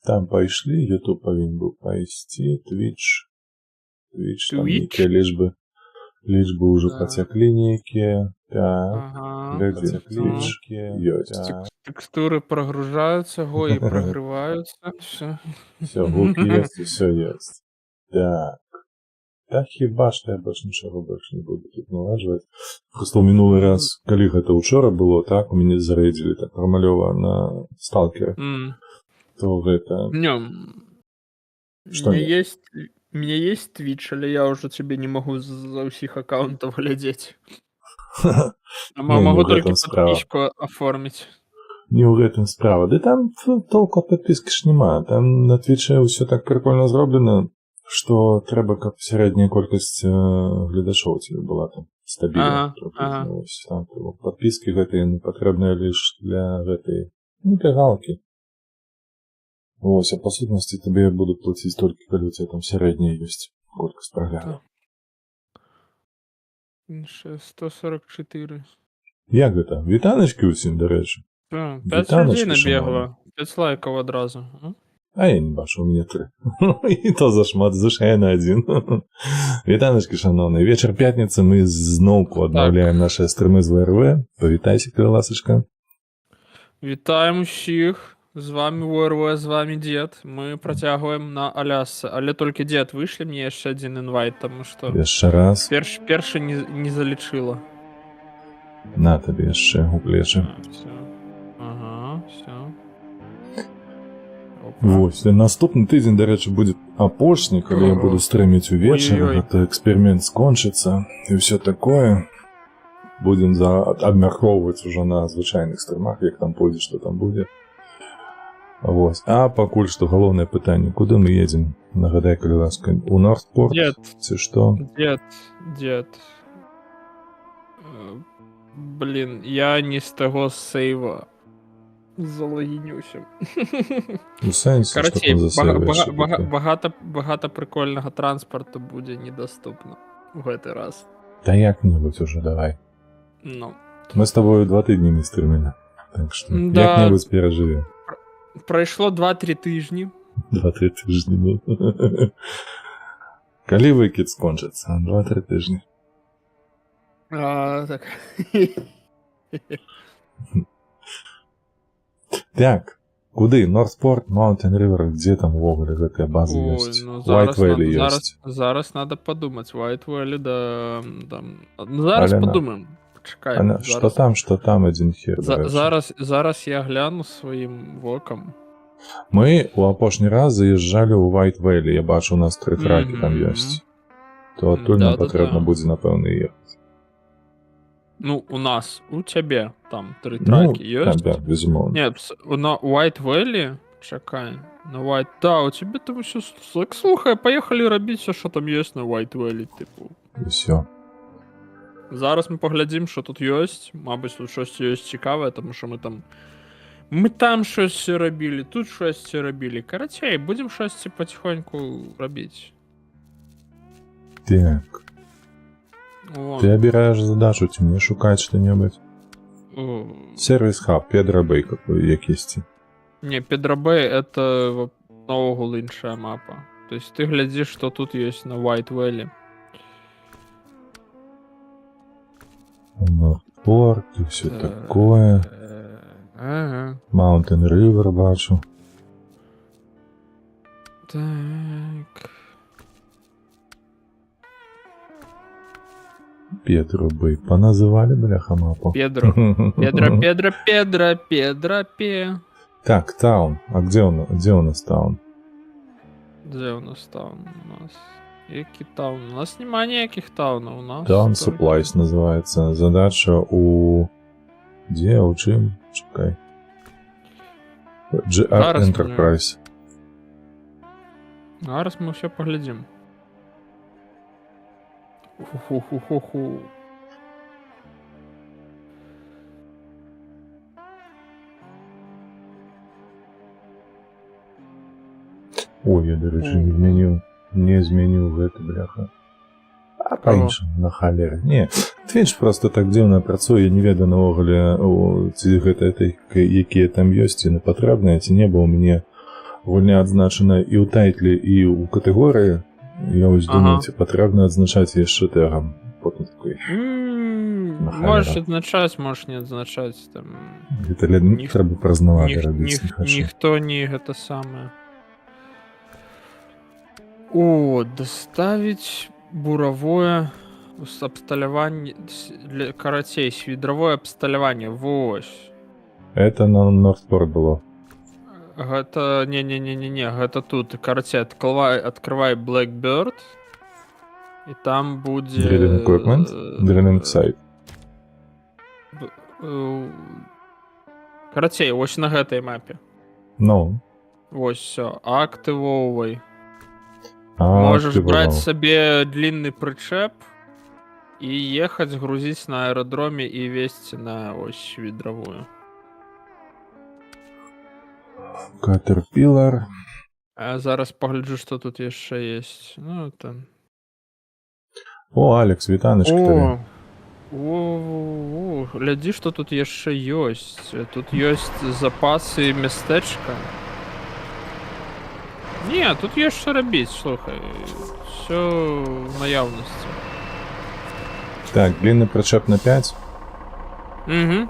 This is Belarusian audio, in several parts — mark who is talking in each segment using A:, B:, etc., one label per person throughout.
A: Там пайшлі, YouTube павінен быў пайсці, Twitch там нейкія лічбы ўжо пацяклі нейкія. Так, глядзі, Twitch ёсць.
B: Текстуры прогружаются, гои прогреваются.
A: Все, гукі ёсць, і все ёсць. Так. Так хіба што я нічога больш не буду тут наладжваць. Просто ў минулы раз, калі гэта учора было, так, у мяне зарэдзілі так прамалёва на сталкеры. То гэта...
B: У меня есть Twitch, але я уже тебе не могу за ўсіх аккаунтов глядзець. Могу только подписку оформить.
A: Не ў гэтым справа. Ды там толку ад падпіскі ж няма. Там на Твіче ўсё так прикольно зроблена, што трэба, каб сярэдняя колькасць гледачоў тебе была там стабільна. Там падпіскі гэтыя не патрэбныя лишь для гэтай галкі. Вось, а па сутнасці табе будуць плаціць толькі, калі у тебя там сярэдняя ёсць колькасць прагляду.
B: 144.
A: Як гэта? Вітаначкі ўсім, дарэчы.
B: 5 людей набегла, 5 лайкаў адразу.
A: А я не бачу, у мяне 3. І то зашмат, зашая на 1. Вітаначкі, шановныя. Вечар пятніцы, мы зноўку аднаўляем нашыя стрымы з ВРВ. Павітайся, калі ласачка.
B: Вітаем усіх. З вами ВРВ, з вами Дед. Мы працягваем на Алясцы. Але толькі Дед, вышлі мне яшчэ адзін інвайт, таму што...
A: Яшчэ раз.
B: Першы не залічыла.
A: На табе яшчэ у плечы.
B: Ага, все.
A: Вось, наступны тыдзень, дарэчы, будзе апошні, калі я буду стрыміць увечары, гэта эксперымент скончыцца і ўсё такое. Будзем абмяркоўваць ужо на звычайных стрымах, як там пойдзе, што там будзе. Вось. А пакуль што галоўнае пытанне, куды мы едзем? Нагадай, калі ласка, у Нордпорт? Ці што?
B: Дед. Блин, я не з таго сейва залагінюся.
A: У сэнсе, што там за сейваеш?
B: Багата прикольнага транспарту будзе недаступна у гэты раз.
A: Да як-небудзь уже, давай.
B: Ну.
A: Мы з табою 2 тыдні не стрымілі. Так што, як-небудзь перажывем.
B: Прайшло 2-3 тыжні.
A: 2-3 тыжні, ну. Калі выкід скончыцца? 2-3 тыжні.
B: Так.
A: Так, куды? Нордпорт, Маунтин Ривер, дзе там увогуле гэтыя базы ёсць? White Valley ёсць.
B: Зараз надо подумать. White Valley, да... Зараз подумаем. Чекай,
A: што там адзін хер.
B: Зараз я гляну сваім вокам.
A: Мы у апошні раз заязджалі ў White Valley. Я бачу, у нас 3 тракі там ёсць. То адтуль нам патрэбна будзе, напэўна, ехаць.
B: Ну, у нас, у цябе там 3 тракі ёсць?
A: Да, безумоўна.
B: Не, на White Valley, чакай, на White... Да, у цябе там усё... Слухай, паехалі рабіць усё, што там ёсць на White Valley, тыпу.
A: Усё.
B: Зараз мы паглядзім, што тут ёсць. Мабыць, тут шосьці ёсць цікавае, таму што мы там шосьці рабілі, тут шосьці рабілі. Карацей, будзем шосьці паціхоньку рабіць.
A: Так. Ты абіраеш задачу, ці мне шукаць што-небудзь? Сервіс Хаб, Педра Бэй якісьці.
B: Не, Педра Бэй — это наогул іншая мапа. То есть ты глядзіш, што тут ёсць на White Valley.
A: Нордпорт и все такое. Маунтин Ривер бачу.
B: Так.
A: Педро Бэй поназывали, бляха, мапу.
B: Педро.
A: Так, Таун. А где у нас Таун?
B: Где у нас Таун? У нас... Який таун? У нас нема ніяких таунів. У нас...
A: Town Supplies называется. Задача у... Где? У чим? Чекай. GR Enterprise.
B: Зараз ми все поглядим. Ху-ху-ху-ху-ху.
A: Ой, я, до речі, не змянил гэта, бляха. А па-іншаму, на халеры. Не, Twitch просто так дзіўна працуе, я не ведаю навогуле, ці гэта якія там ёсць, ці не патрэбныя, ці не, бо ў мяне гульня адзначана і ў тайтле, і ў катэгорыі. Я вось думаю, ці патрэбна адзначаць яшчэ тэгам. Потым такой...
B: Можешь адзначаць, можешь не адзначаць.
A: Гэта трэба празнаваць рабіць, не хачу.
B: Ніхто не гэта самае. О, доставить буровое абсталяванне, карацей, свідравое абсталяванне, вось.
A: Это на Норthport было.
B: Гэта, не, гэта тут, карацей, открывай Blackbird, і там будзе...
A: Drilling equipment? Drilling site.
B: Карацей, вось на гэтай мапе.
A: Ну.
B: Вось всё, актывоўвай. Можешь брать себе длинный причеп и ехать, грузить на аэродроме и везти на ось ведровую.
A: Caterpillar.
B: А зараз погляджу, что тут еще есть. Ну, там.
A: О, Алекс, вітаночки.
B: О, гляди, что тут еще есть. Тут есть запасы местечка. Не, тут є що робити, слухай. Все в наявності.
A: Так, длинний причеп на 5.
B: Угу.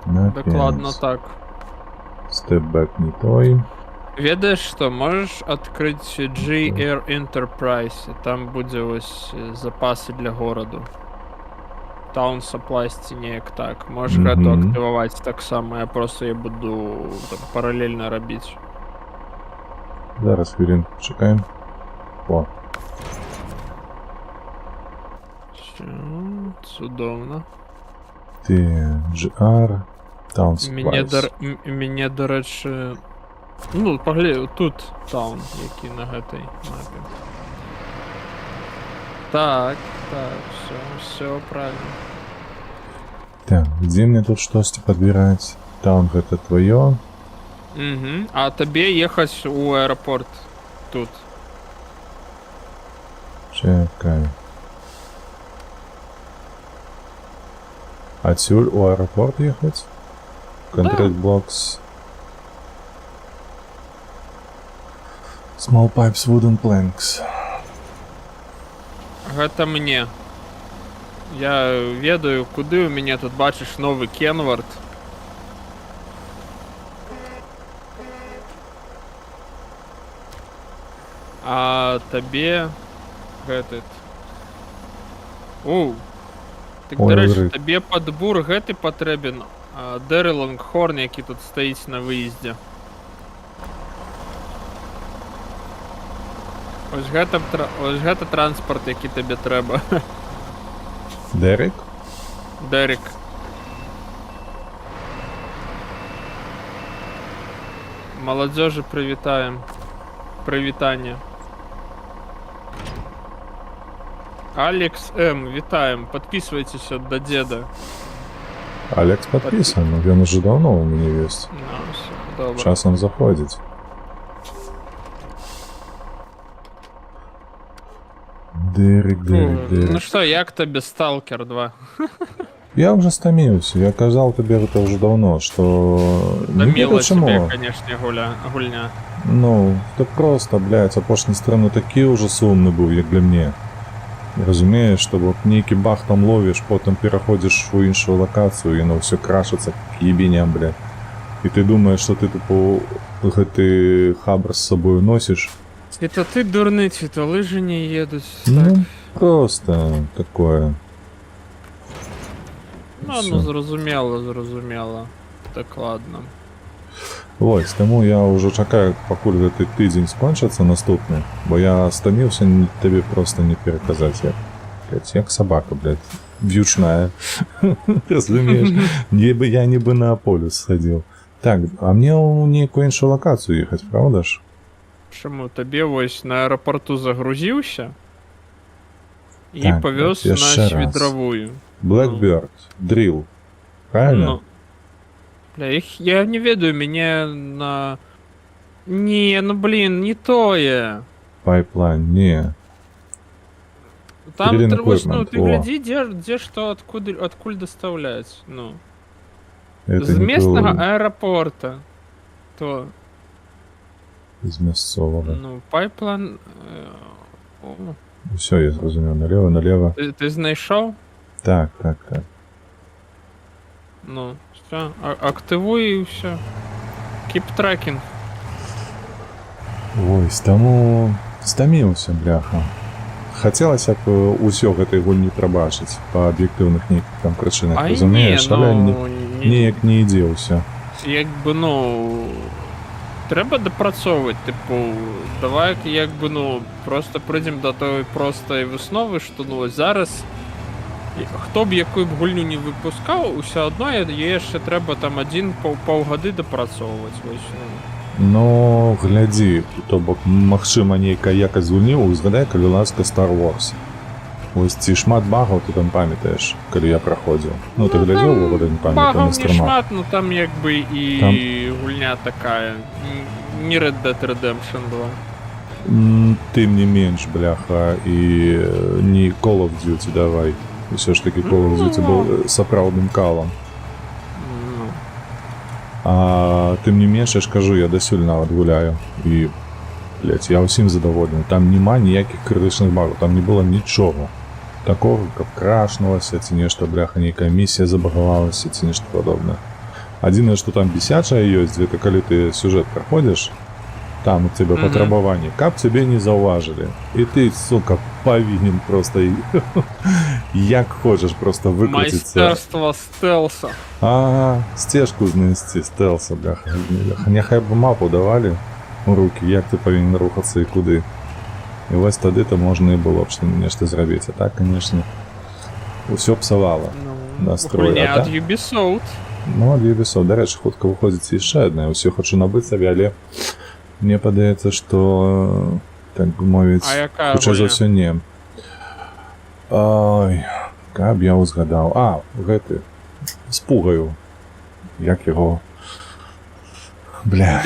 A: На
B: Докладно
A: 5.
B: так.
A: Степбэк не той.
B: Ведаешь что, можешь открыть GR Enterprise, и там буде ось запаси для городу. Town Supply неяк так. Можеш гэта активувати так само, я просто я буду там, паралельно робити.
A: Зараз хвилин чекаємо. О.
B: Все, чудовно.
A: Ти GR Town Supplies.
B: Мене, до речі... Ну, погляд, тут таун, який на гэтай мапі. Так, все правильно.
A: Так, где мне тут что-то подбирать? Таун это твое.
B: Угу. А тебе ехать у аэропорт тут.
A: Чекай. Отсюль у аэропорт ехать? Контракт бокс. Small pipes, wooden planks.
B: Гэта мне. Я ведаю, куды у меня тут бачиш новый Кенвард. А табе гэтыт. О. Так, до речі, табе падбур гэты патрэбен. Дэры Лонгхорн, які тут стаіць на выездзе. Ось гэта транспорт, які табе трэба.
A: Дерек?
B: Дерек. Молодежи привітаем. Привітання. Алекс М, вітаем. Подписывайтесь до деда.
A: Алекс подписан, он уже давно у меня есть.
B: Ну, все, добре.
A: Часом заходит. Дерек.
B: Ну что, як тобі Stalker 2?
A: Я уже стомился, я казал тебе это уже давно, что...
B: Томила тебе, конечно, гульня.
A: Ну, это просто, блядь, опошні сторони такий уже сумний був, як для мене. Розумієш, що от некий бах там ловиш, потім переходиш в іншу локацію, і воно все крашиться к єбіням, блядь. І ти думаєш, що ти, типу, ти хабр з собою носиш.
B: Это ты дурный, это лыжи не едут.
A: Ну, просто такое.
B: Ну, зрозуміло. Так, ладно.
A: Ось, тому я вже чекаю, покуль цей тиждень скончиться наступний, бо я стомився тобі просто не переказати, як собака, блядь, вьючная. Розумієш? Я ніби на полюс сходив. Так, а мені у некую іншу локацію їхати, правда ж?
B: Чому? Тобі ось на аеропорту загрузився і
A: так,
B: повез на Свідровую.
A: Blackbird, Drill, правильно?
B: Ну. Бля, я не ведаю, меня на... Не, ну блин, не тое.
A: Пайплайн, не.
B: Там ты гляди, где что, откуда доставлять, ну.
A: Это
B: с местного аэропорта. То.
A: з мясцовага.
B: Ну, пайплан...
A: Усё, я зразумеў, налево.
B: Ты знайшоў?
A: Так.
B: Ну, все, активуй і все. Keep tracking.
A: Ой, таму стаміўся, бляха. Хацелася б усё гэтай гульні прабачыць па аб'ектыўных нейкіх там прычынах, разумееш, але неяк не ідзе ўсё.
B: Як бы, ну, трэба дапрацоўваць, тыпу, давай, як бы, ну, просто прыйдзем да той простай высновы, што, ну, зараз хто б якую б гульню не выпускаў, усё адно яшчэ трэба там паўгады дапрацоўваць, вось, ну.
A: Ну, глядзі, то бок, магчыма, нейкая якасць гульні, узгадай, калі ласка, Star Wars. Вось ці шмат багаў ты там памятаеш, калі я праходзіў? Ну, ты глядзеў, увогуле не памятаю,
B: багаў
A: на
B: не
A: стрымах.
B: шмат, ну там як бы і
A: там...
B: гульня такая, не Red Dead Redemption 2.
A: Тым не менш, бляха, і не Call of Duty давай. Усё ж таки Call of Duty быў сапраўдным калам. А тым не менш, я ж кажу, я дасюль нават гуляю. І, блядь, я ўсім задаволены. Там няма ніякіх крытычных багаў, там не было нічога. Такого, каб крашнулася, ці нешта, бляха, нейкая місія забагавалася, ці нешта падобнае. Адзінае, што там бесячае ёсць, гэта калі ты сюжэт праходзіш, там у цябе патрабаванні, каб цябе не заўважылі. І ты, сука, павінен просто як хочаш просто выкруціцца.
B: Майстэрства стэлса.
A: Ага, сцежку знайсці стэлса, бляха. Няхай бы мапу давалі у рукі, як ты павінен рухацца і куды. І вось тады-то можна і было б што нешта зрабіць. А так, канешне, усё псавала настрой.
B: Гульня ад Ubisoft.
A: Ну, ад Ubisoft. Дарэчы, хутка выходзіць яшчэ адна. Усё хочу набыць сабе, але мне падаецца, што, так бы мовіць, хутчэй за ўсё не. Ой, каб я ўзгадаў. А, гэты, з пугаю. Як яго? Бля.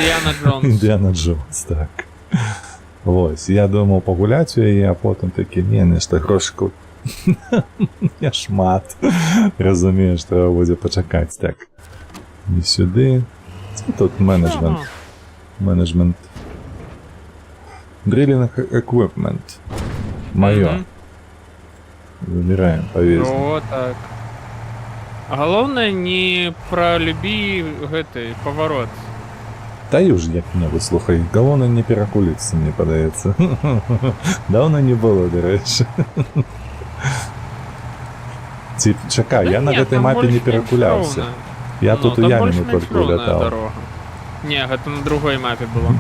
A: Індіана Джонс, так. Вось, я думаў пагуляць у яе, а потым такі, не, нешта грошыкаў не шмат. Разумееш, трэба будзе пачакаць, так. Не сюды. Тут менеджмент. Drilling equipment. Моё. Выбираем, повезем.
B: О, так. Галоўнае, не пралюбі гэты паварот.
A: Таю ж як-небудзь, слухай, галоўнае не перакуліцца, мне падаецца. Даўно не было, дарэчы. Ці, чакай, я на гэтай мапе не перакуляўся. Я тут у яміну толькі улятаў.
B: Не, гэта на другой мапе было.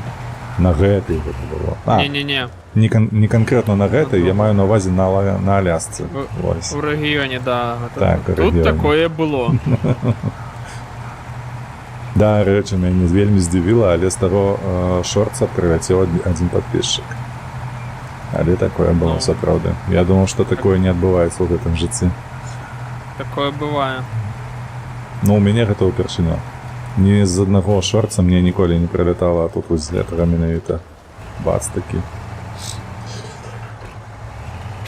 A: На гэтай гэта было.
B: Не-не-не.
A: Не канкрэтна на гэтай, я маю на увазе на Алясцы.
B: У рэгіёне, да.
A: Так,
B: тут такое было.
A: Да, рэчы, мяне вельмі здзівіла, але з таго шорца прыляцеў адзін падпісчык. Але такое было сапраўды. Я думаў, што такое не адбываецца ў гэтым жыцці.
B: Такое бывае.
A: Ну, у мяне гэта ўпершыню. Ні з аднаго шорца мне ніколі не прылятала, а тут вось з гэтага менавіта бац такі.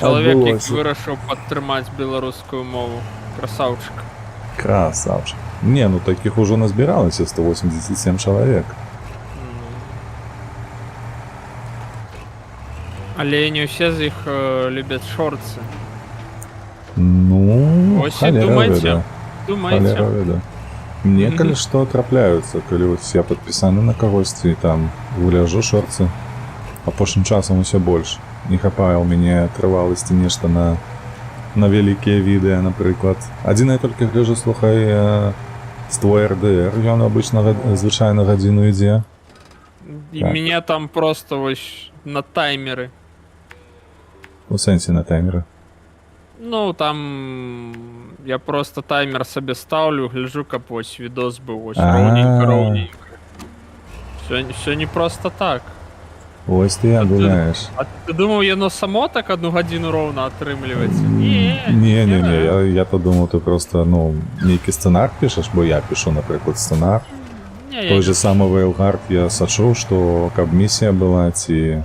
B: Чалавек, які вырашыў падтрымаць беларускую мову. Красаўчык.
A: Красавчык. Не, ну такіх ужо назбіралася 187 чалавек.
B: Але не ўсе з іх любяць шорцы.
A: Ну,
B: думайце.
A: Мне калі што трапляюцца, калі вось я падпісаны на кагосьці, там гуляжу шорцы, апошнім часам усё больш. Не хапае ў мяне трываласці нешта на вялікія відэа, напрыклад. Адзінае толькі гляжу, слухай, з твой РДР, ён абычна звычайна гадзіну ідзе.
B: І мяне там просто вось на таймеры.
A: У сэнсе на таймеры?
B: Ну, там я просто таймер сабе стаўлю, гляжу, каб вось відос быў вось роўненька. Всё не просто так.
A: Ось ты як гуляеш.
B: А ты думаў, яно само так 1 гадзіну роўна атрымліваецца?
A: Не, я то думаў, ты просто, ну, нейкі сцэнар пішаш, бо я пішу, напрыклад, сцэнар. Той же самы Veilguard я сачу, што каб місія была, ці,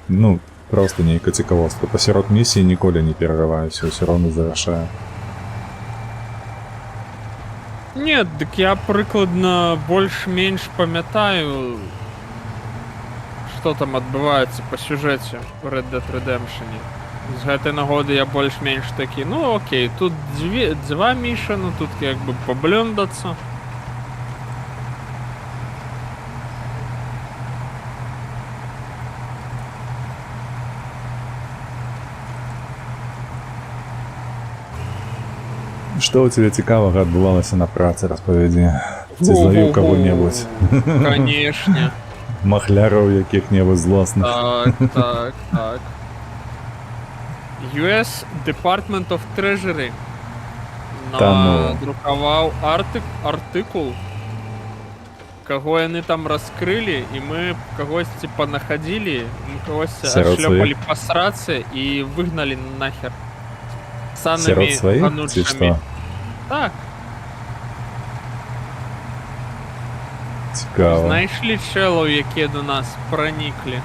A: ну, просто нейка цікавостка. Пасярод місіі ніколі не перарываюся, ўсё роўна завяршаю.
B: Не, дык я прыкладна больш-менш памятаю, што там адбываецца па сюжэце ў Red Dead Redemption. З гэтай нагоды я больш-менш такі, ну окей, тут два мішаны, тут як бы паблёндацца.
A: Што ў цябе цікавага адбывалася на працы, распавядзі? Ці злавіў каго-небудзь?
B: Канешне.
A: Махляраў якіх-небудзь злосных?
B: Так. US Department of Treasury надрукаваў артыкул, каго яны там раскрылі, і мы кагосьці панаходзілі, мы кагосьці ашлёпалі па срацы і выгналі нахер.
A: Сярод сваіх, ці што?
B: Так.
A: Цікава.
B: Знайшлі чэлаў, якія до нас праніклі,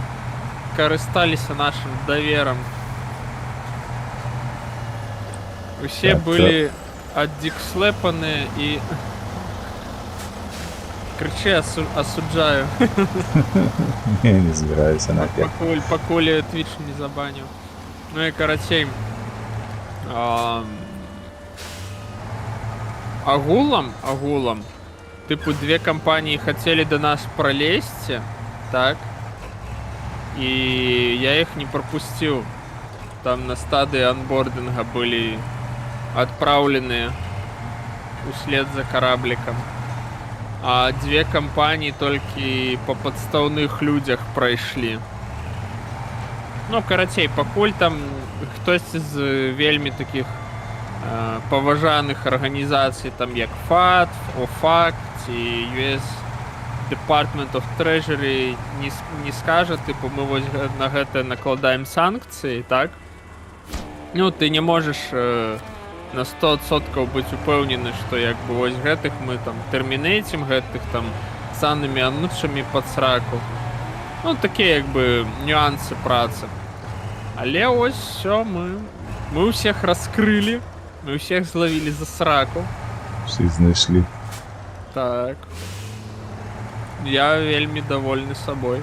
B: карысталіся нашым даверам. Усе былі аддикслэпаны і... Крычы, асуджаю.
A: Не збіраюся нафиг.
B: Пакуль Twitch не забаніў. Ну і карацей. Агулам, типу, две компании хотели до нас пролезть, так, и я их не пропустил. Там на стадии анбординга были отправлены услед за корабликом. А две компании только по подставных людях пройшли. Ну, карацей, пакуль там хтось з вельмі таких паважаных арганізацый, там як FAT, OFAC ці US Department of Treasury не скажа, типу, мы вось на гэта накладаем санкцыі, так? Ну, ты не можаш на 100% быць упэўнены, што як бы вось гэтых мы там тэрмінейцім, гэтых там саннымі анучамі пад сраку. Ну, такія як бы нюансы працы. Але ось все, мы ўсіх раскрылі, мы ўсіх злавілі за сраку.
A: Всіх знайшлі.
B: Так. Я вельмі довольны сабой.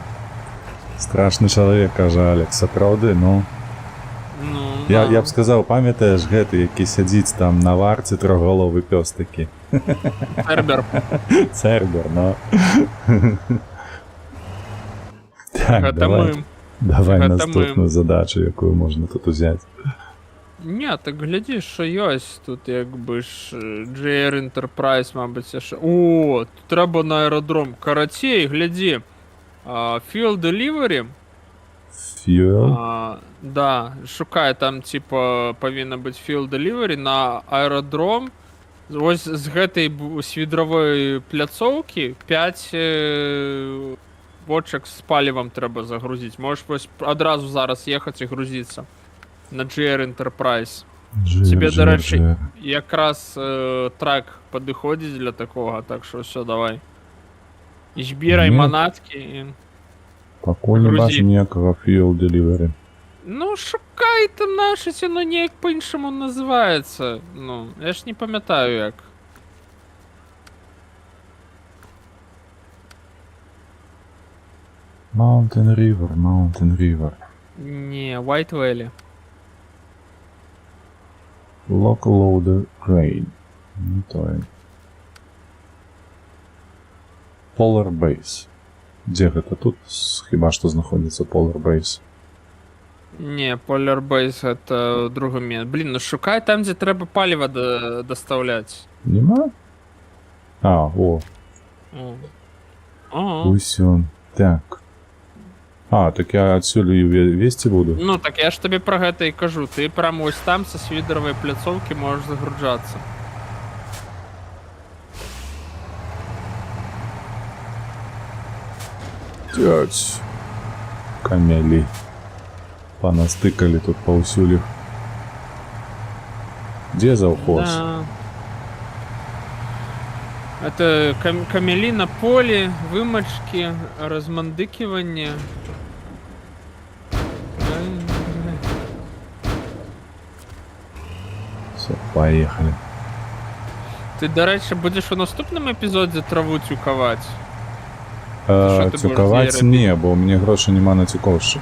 A: Страшны чалавек, кажа Алекс, сапраўды, ну. Я б сказаў, памятаеш гэты, які сядзіць там на варце, трохголовы пёс такі. Цербер, ну. Так, давай наступную задачу, якую можна тут узяць.
B: Не, так глядзі, що ёсць тут як бы ж JR Enterprise, мабыць, яшчэ. О, тут трэба на аэродром. Карацей, глядзі. Fuel Delivery.
A: Fuel?
B: Да, шукай, там типа павінна быць Fuel Delivery на аэродром. Вось з гэтай свідравой пляцоўкі 5 бочак з палівам трэба загрузіць. Можеш вось адразу зараз ехаць і грузіцца на JR Enterprise. Тебе, до речі, якраз трак падыходзіць для такога, так що все, давай. Збірай манаткі і
A: пакуль не бачу ніякага Fuel Delivery.
B: Ну, шукай там нашыце, ну неяк по-іншаму называецца. Ну, я ж не памятаю як.
A: Mountain River.
B: Не, White Valley.
A: Local Loader Crane. Не то. Polar Base. Дзе гэта тут? Хіба што знаходзіцца Polar Base.
B: Не, Polar Base гэта другі месц. Блін, ну шукай там, дзе трэба паліва дастаўляць.
A: Нема? О. Усё. Так. Так я адсюль і весці буду?
B: Ну, так я ж табе пра гэта і кажу. Ты прям ось там са свідравай пляцоўкі можаш загружацца.
A: Тяць. Камялі. Панастыкалі тут паўсюль. Дзе заўхоз?
B: Да. Это камялі на полі, вымачкі, размандыківанне.
A: Все, поехали.
B: Ты, до речі, будеш у наступному епізоді траву тюкаваць? Що ти
A: Цюкаваць
B: будеш
A: не, бо у мяне грошай няма на цюкоўшчык.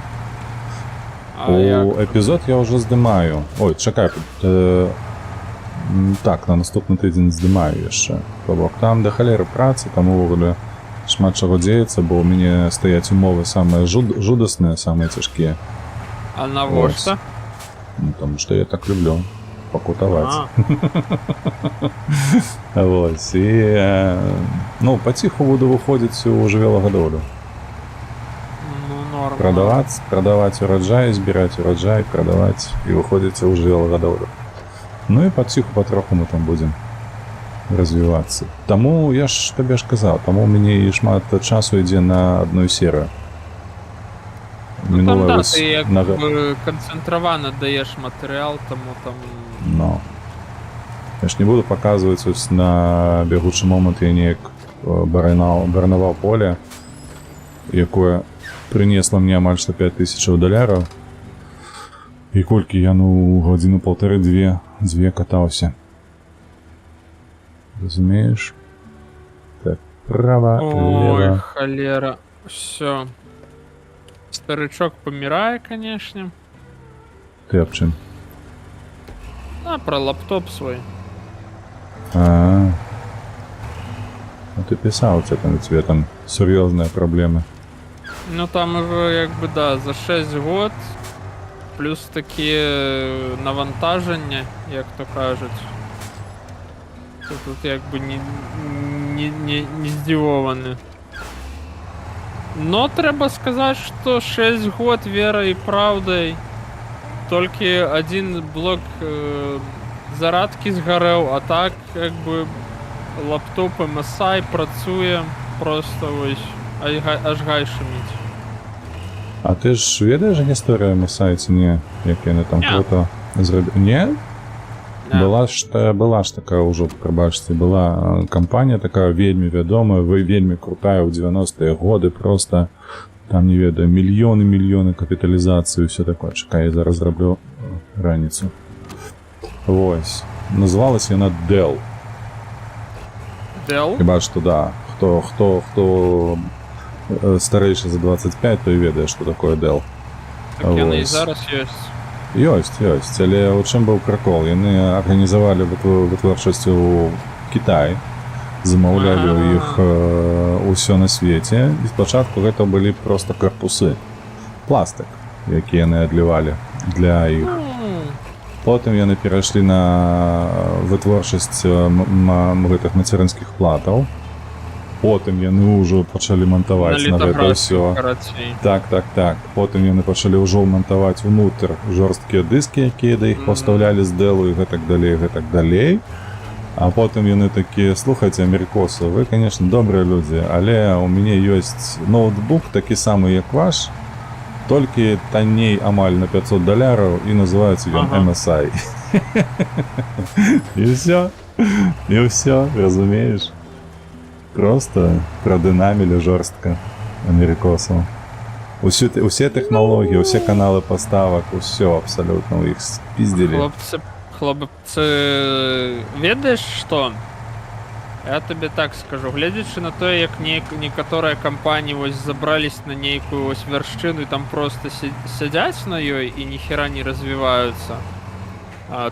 A: Эпізод я ўжо здымаю. Ой, чакай. Так, на наступны тыдзень здымаю яшчэ. То бок там да халеры працы, там увогуле шмат чаго дзеецца, бо ў мяне стаяць умовы самыя жудасныя, самыя цяжкія.
B: А навошта?
A: Ну, тому што я так люблю пакутаваць. Вось, і ну, паціху буду выходзіць у жывёлагадоўлю.
B: Ну, норм.
A: Прадаваць ураджай, збіраць ураджай, прадаваць і выходзіць у жывёлагадоўлю. Ну і паціху патроху мы там будзем развівацца. Таму я ж табе ж казаў, таму ў мяне і шмат часу ідзе на адну серыю.
B: Ну там да, ты як бы канцэнтравана даеш матэрыял, таму там...
A: Ну. Я ж не буду паказваць, ось на бягучы момант я неяк баранаваў поле, якое прынесла мне амаль што $5000. І колькі я, ну, гадзіну паўтары-дзве катаўся. Разумееш? Так, права, лева.
B: Ой, холера. Всё. Старичок помирає, конечно.
A: Ты об чым?
B: А, про лаптоп свой.
A: Ну ты писал, у тебя там серьезные проблемы.
B: Ну там уже, як би, да, за 6 год, плюс такі навантаження, як то кажуть. Тут якби не здивовані. Но треба сказать, что 6 год верой и правдой только один блок зарадки сгорел, а так как бы лаптоп MSI працує просто ось аж гай шумить.
A: А ты ж ведаешь историю MSI ці не? Як яны там круто зробили? Не? Была ж такая ўжо, прабачце, была кампанія такая вельмі вядомая, вельмі крутая ў 90-е годы, просто там, не ведаю, мільёны капіталізацыі, ўсё такое. Чакай, я зараз зраблю раніцу. Вось. Называлась яна Dell.
B: Dell?
A: Хіба што, да. Хто старэйшы за 25, той ведае, што такое Dell.
B: Так яна і зараз ёсць.
A: Ёсць, але у чым быў прикол? Яны арганізавалі вытворчасць у Кітаі, замаўлялі ў іх усё на свеце, і спачатку гэта былі проста карпусы, пластик, які яны адлівалі для іх. Потым яны перайшлі на вытворчасць гэтых мацярынскіх платаў. Потым яны ўжо пачалі мантаваць на гэта ўсё. Так. Потым яны пачалі ўжо мантаваць унутр жорсткія дыскі, якія да іх пастаўлялі з Дэлу і гэтак далей. А потым яны такія: слухайце, амерыкосы, вы, конечно, добрыя людзі, але у мяне ёсць ноутбук такі самы, як ваш, толькі танней амаль на $500 і называецца ён MSI. І ўсё, разумееш? Просто прадынамілі жорстка амерыкосаў. Усе тэхналогіі, усе каналы паставак, усё абсалютна ў іх спіздзілі.
B: Хлопцы, ведаеш што? Я табе так скажу, гледзячы на тое, як некаторыя кампаніі вось забрались на нейкую вось вяршчыну і там просто сядзяць на ёй і ніхера не развіваюцца.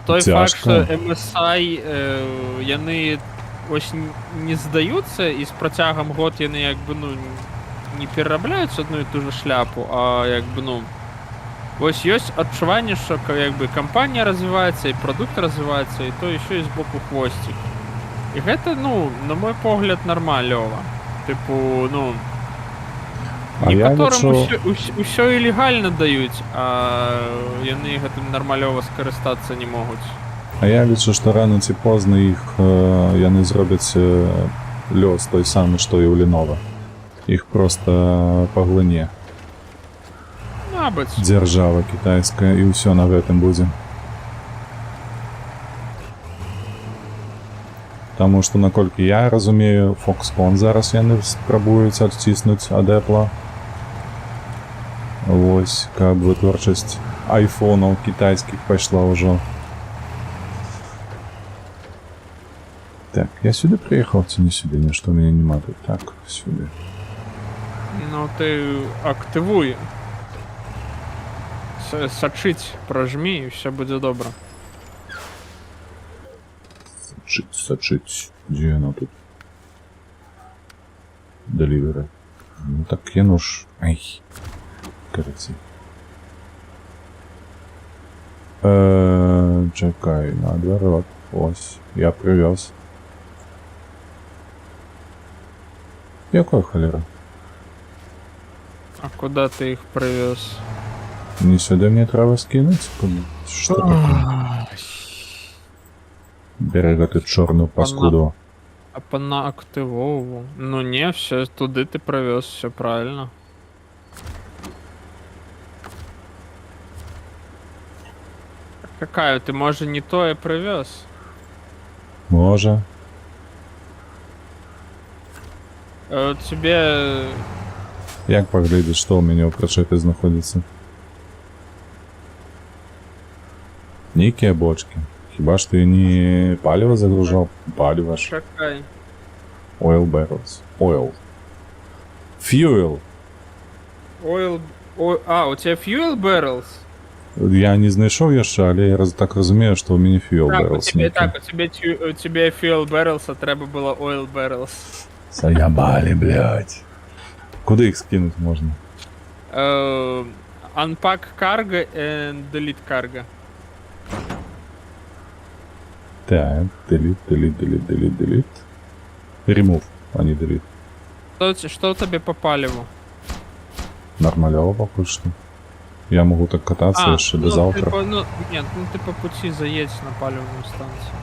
B: Той факт, што MSI яны ось не здаюцца і з працягам год яны як бы, ну, не перарабляюць одну і ту же шляпу, а як бы, ну, ось ёсць адчуванне, што як бы кампанія развіваецца і прадукт развіваецца, і то еще і з боку хвосцік. І гэта, ну, на мой погляд, нармалёва. Тыпу, ну, некаторым усё ілегальна даюць, а яны гэтым нармалёва скарыстацца не могуць.
A: А я лічу, што рано ці позна іх яны зробяць лёс той самы, што і ў Lenovo. Іх проста паглыне.
B: Мабыць.
A: Дзяржава кітайская, і ўсё на гэтым будзе. Таму што, наколькі я разумею, Foxconn зараз яны спрабуюць адціснуць ад Apple. Вось, каб вытворчасць айфонаў кітайскіх пайшла ўжо. Так, я сюда приехал, ці не сюда, ничто у меня нема тут. Так, сюда.
B: Ну ти активуй. Сачить прожми і все буде добре.
A: Сочить. Где оно тут? Деливери. Ну так кину ж. Ай. Кажется. Чекай, наоборот. Ось. Я привез. Якой холера?
B: А куди ти їх привез?
A: Не сюда мне треба скинуть? Что такое? Берега ты чорну паскуду.
B: А понаактивовував. Ну не, все, туди ти привез, все правильно. Какая, ты, может, не то и привез?
A: Може.
B: Тебе...
A: Як поглядиш, що у мене у прошепі знаходиться? Нікі бочки. Хіба ж ти не паліво загружав? Паліво ж.
B: Какая?
A: Oil barrels. Oil. Fuel.
B: А, у тебя fuel barrels?
A: Я не знайшов яшчэ, але я так разумею, што ў мяне fuel
B: Так,
A: barrels.
B: у тебя fuel barrels, а треба было oil barrels.
A: Заябали, блядь. Куди їх скинуть можна?
B: Unpack cargo and delete cargo.
A: Так, delete. Remove, а не delete.
B: Что тебе по палеву?
A: Нормалево поки що. Я можу так кататися ще до завтра.
B: Нет, ты по пути заедь на палевную станцию.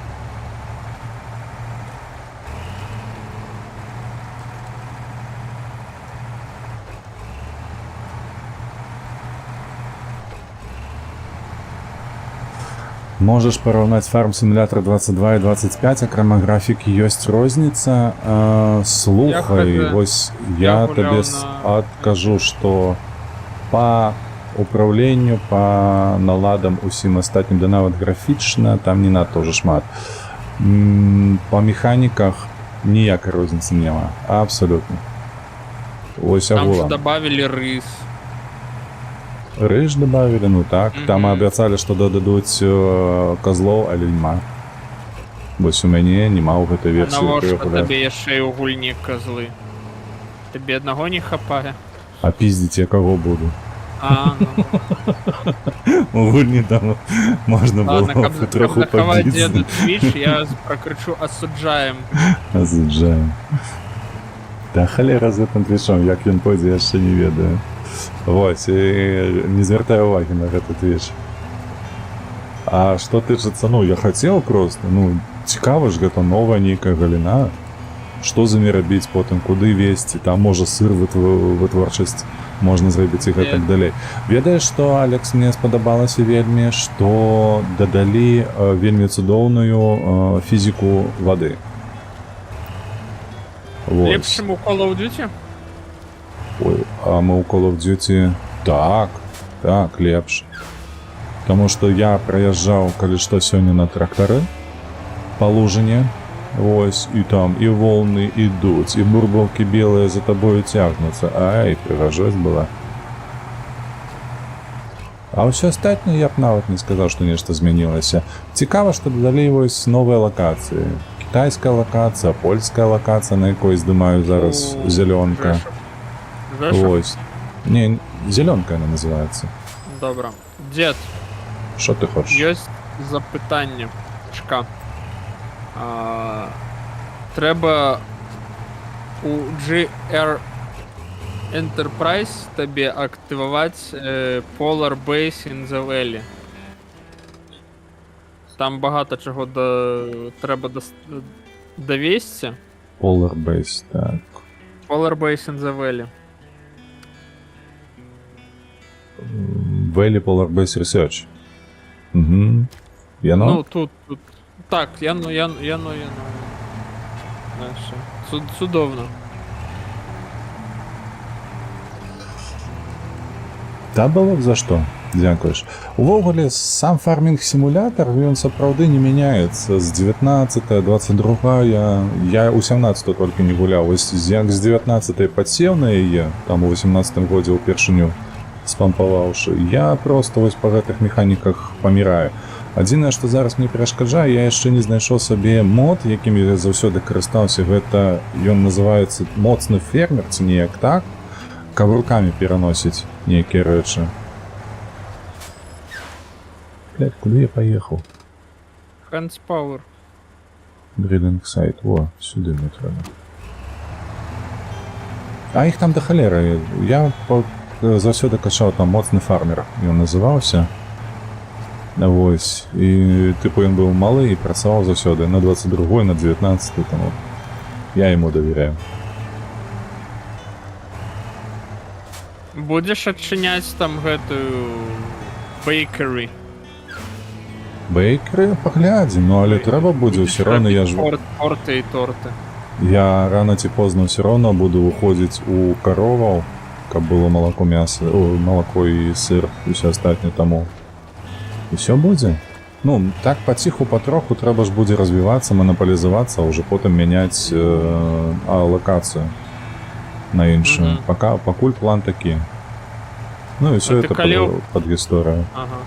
A: Можеш параўнаць Farm Simulator 22 і 25, акрамя графікі ёсць розніца. Слухай, вось я табе адкажу, што па управленню, па наладам усім астатнім, да нават графічна, там не надта ўжо шмат. Па механіках ніякай розніцы няма, абсолютно. Ось
B: Там
A: агулам.
B: же добавили рыс.
A: Рыж добавили, ну так. Там абяцалі, што дададуць козлоў, але нема. Вось у мяне нема ў гэтай версіі.
B: Навошта табе яшчэ і ў гульні козлы? Табе аднаго не хапае?
A: А пиздить я кого буду?
B: А, ну.
A: У гульні там можна
B: Ладно,
A: було
B: каб
A: троху
B: захаваць
A: побіць.
B: деду Twitch, я прокричу «Осуджаем».
A: Осуджаем. Та халера з гэтым твічом, як ён пойдзе, яшчэ не ведаю. Вось, і не звяртай увагі на гэты твіч. А што тычыцца, ну, я хацеў проста, ну, цікава ж гэта новая нейкая галіна. Што з імі рабіць потым, куды весці, там можа сыр вытворчасць можна зрабіць і гэтак далей. Ведаеш, што, Алекс, мне спадабалася вельмі, што дадалі вельмі цудоўную фізіку вады.
B: Лепш, чым у Call of Duty?
A: Ой, а мы ў Call of Duty... Так, лепш. Таму што я праязджаў, калі што, сёння на трактары па лужыне. Вось, і там і волны ідуць, і бурбалкі белыя за табою цягнуцца. Ай, прыгажосць была. А ўсё астатняе я б нават не сказаў, што нешта змянілася. Цікава, што дадалі вось новыя лакацыі. Кітайская лакацыя, польская лакацыя, на якой здымаю зараз зялёнка. Вось. Не, зялёнка яна называецца.
B: Добра. Дед,
A: Што ты хочаш?
B: ёсць запытанне. Чка. Трэба у GR Enterprise табе актываваць Polar Base in the Valley. Там багата чаго трэба давесці.
A: Polar Base, так.
B: Polar Base in the Valley.
A: Valley Polar Base Research. Угу. Яно?
B: Ну, тут. Так, яно. Цудовно.
A: Та было б за што. Дзякуеш. Увогуле, сам фармінг-сімулятар, ён сапраўды не мяняецца. З 19, 22, я ў 17 толькі не гуляў. Вось як з 19 падсеў на яе, там у 18 годзе ўпершыню спампаваўшы, я проста вось па гэтых механіках паміраю. Адзінае, што зараз мне перашкаджае, я яшчэ не знайшоў сабе мод, якім я заўсёды карыстаўся. Гэта ён называецца моцны фермер, ці неяк так, каб рукамі пераносіць нейкія рэчы. Блядь, куды я поехал?
B: Hands Power.
A: Breeding Site. О, сюди мне треба. А іх там до холера. Я заўсёды качаў там моцны фармер. Ён называўся. Вось. І типу ён быў малы і працаваў заўсёды. На 22, на 19. Тому я ему доверяю.
B: Будеш адчыняць там гэтую бейкеры?
A: Бейкеры паглядзім, ну але трэба будзе ўсё роўна, я ж...
B: Торты і торты.
A: Я рано ці позна ўсё роўна буду выходзіць у кароваў, каб было малако, мяса, малако і сыр, і ўсё астатняе таму. І ўсё будзе. Ну, так паціху патроху трэба ж будзе развівацца, манапалізавацца, а ўжо потым мяняць лакацыю на іншую. Пакуль план такі. Ну і ўсё это пад гісторыю.
B: Ага.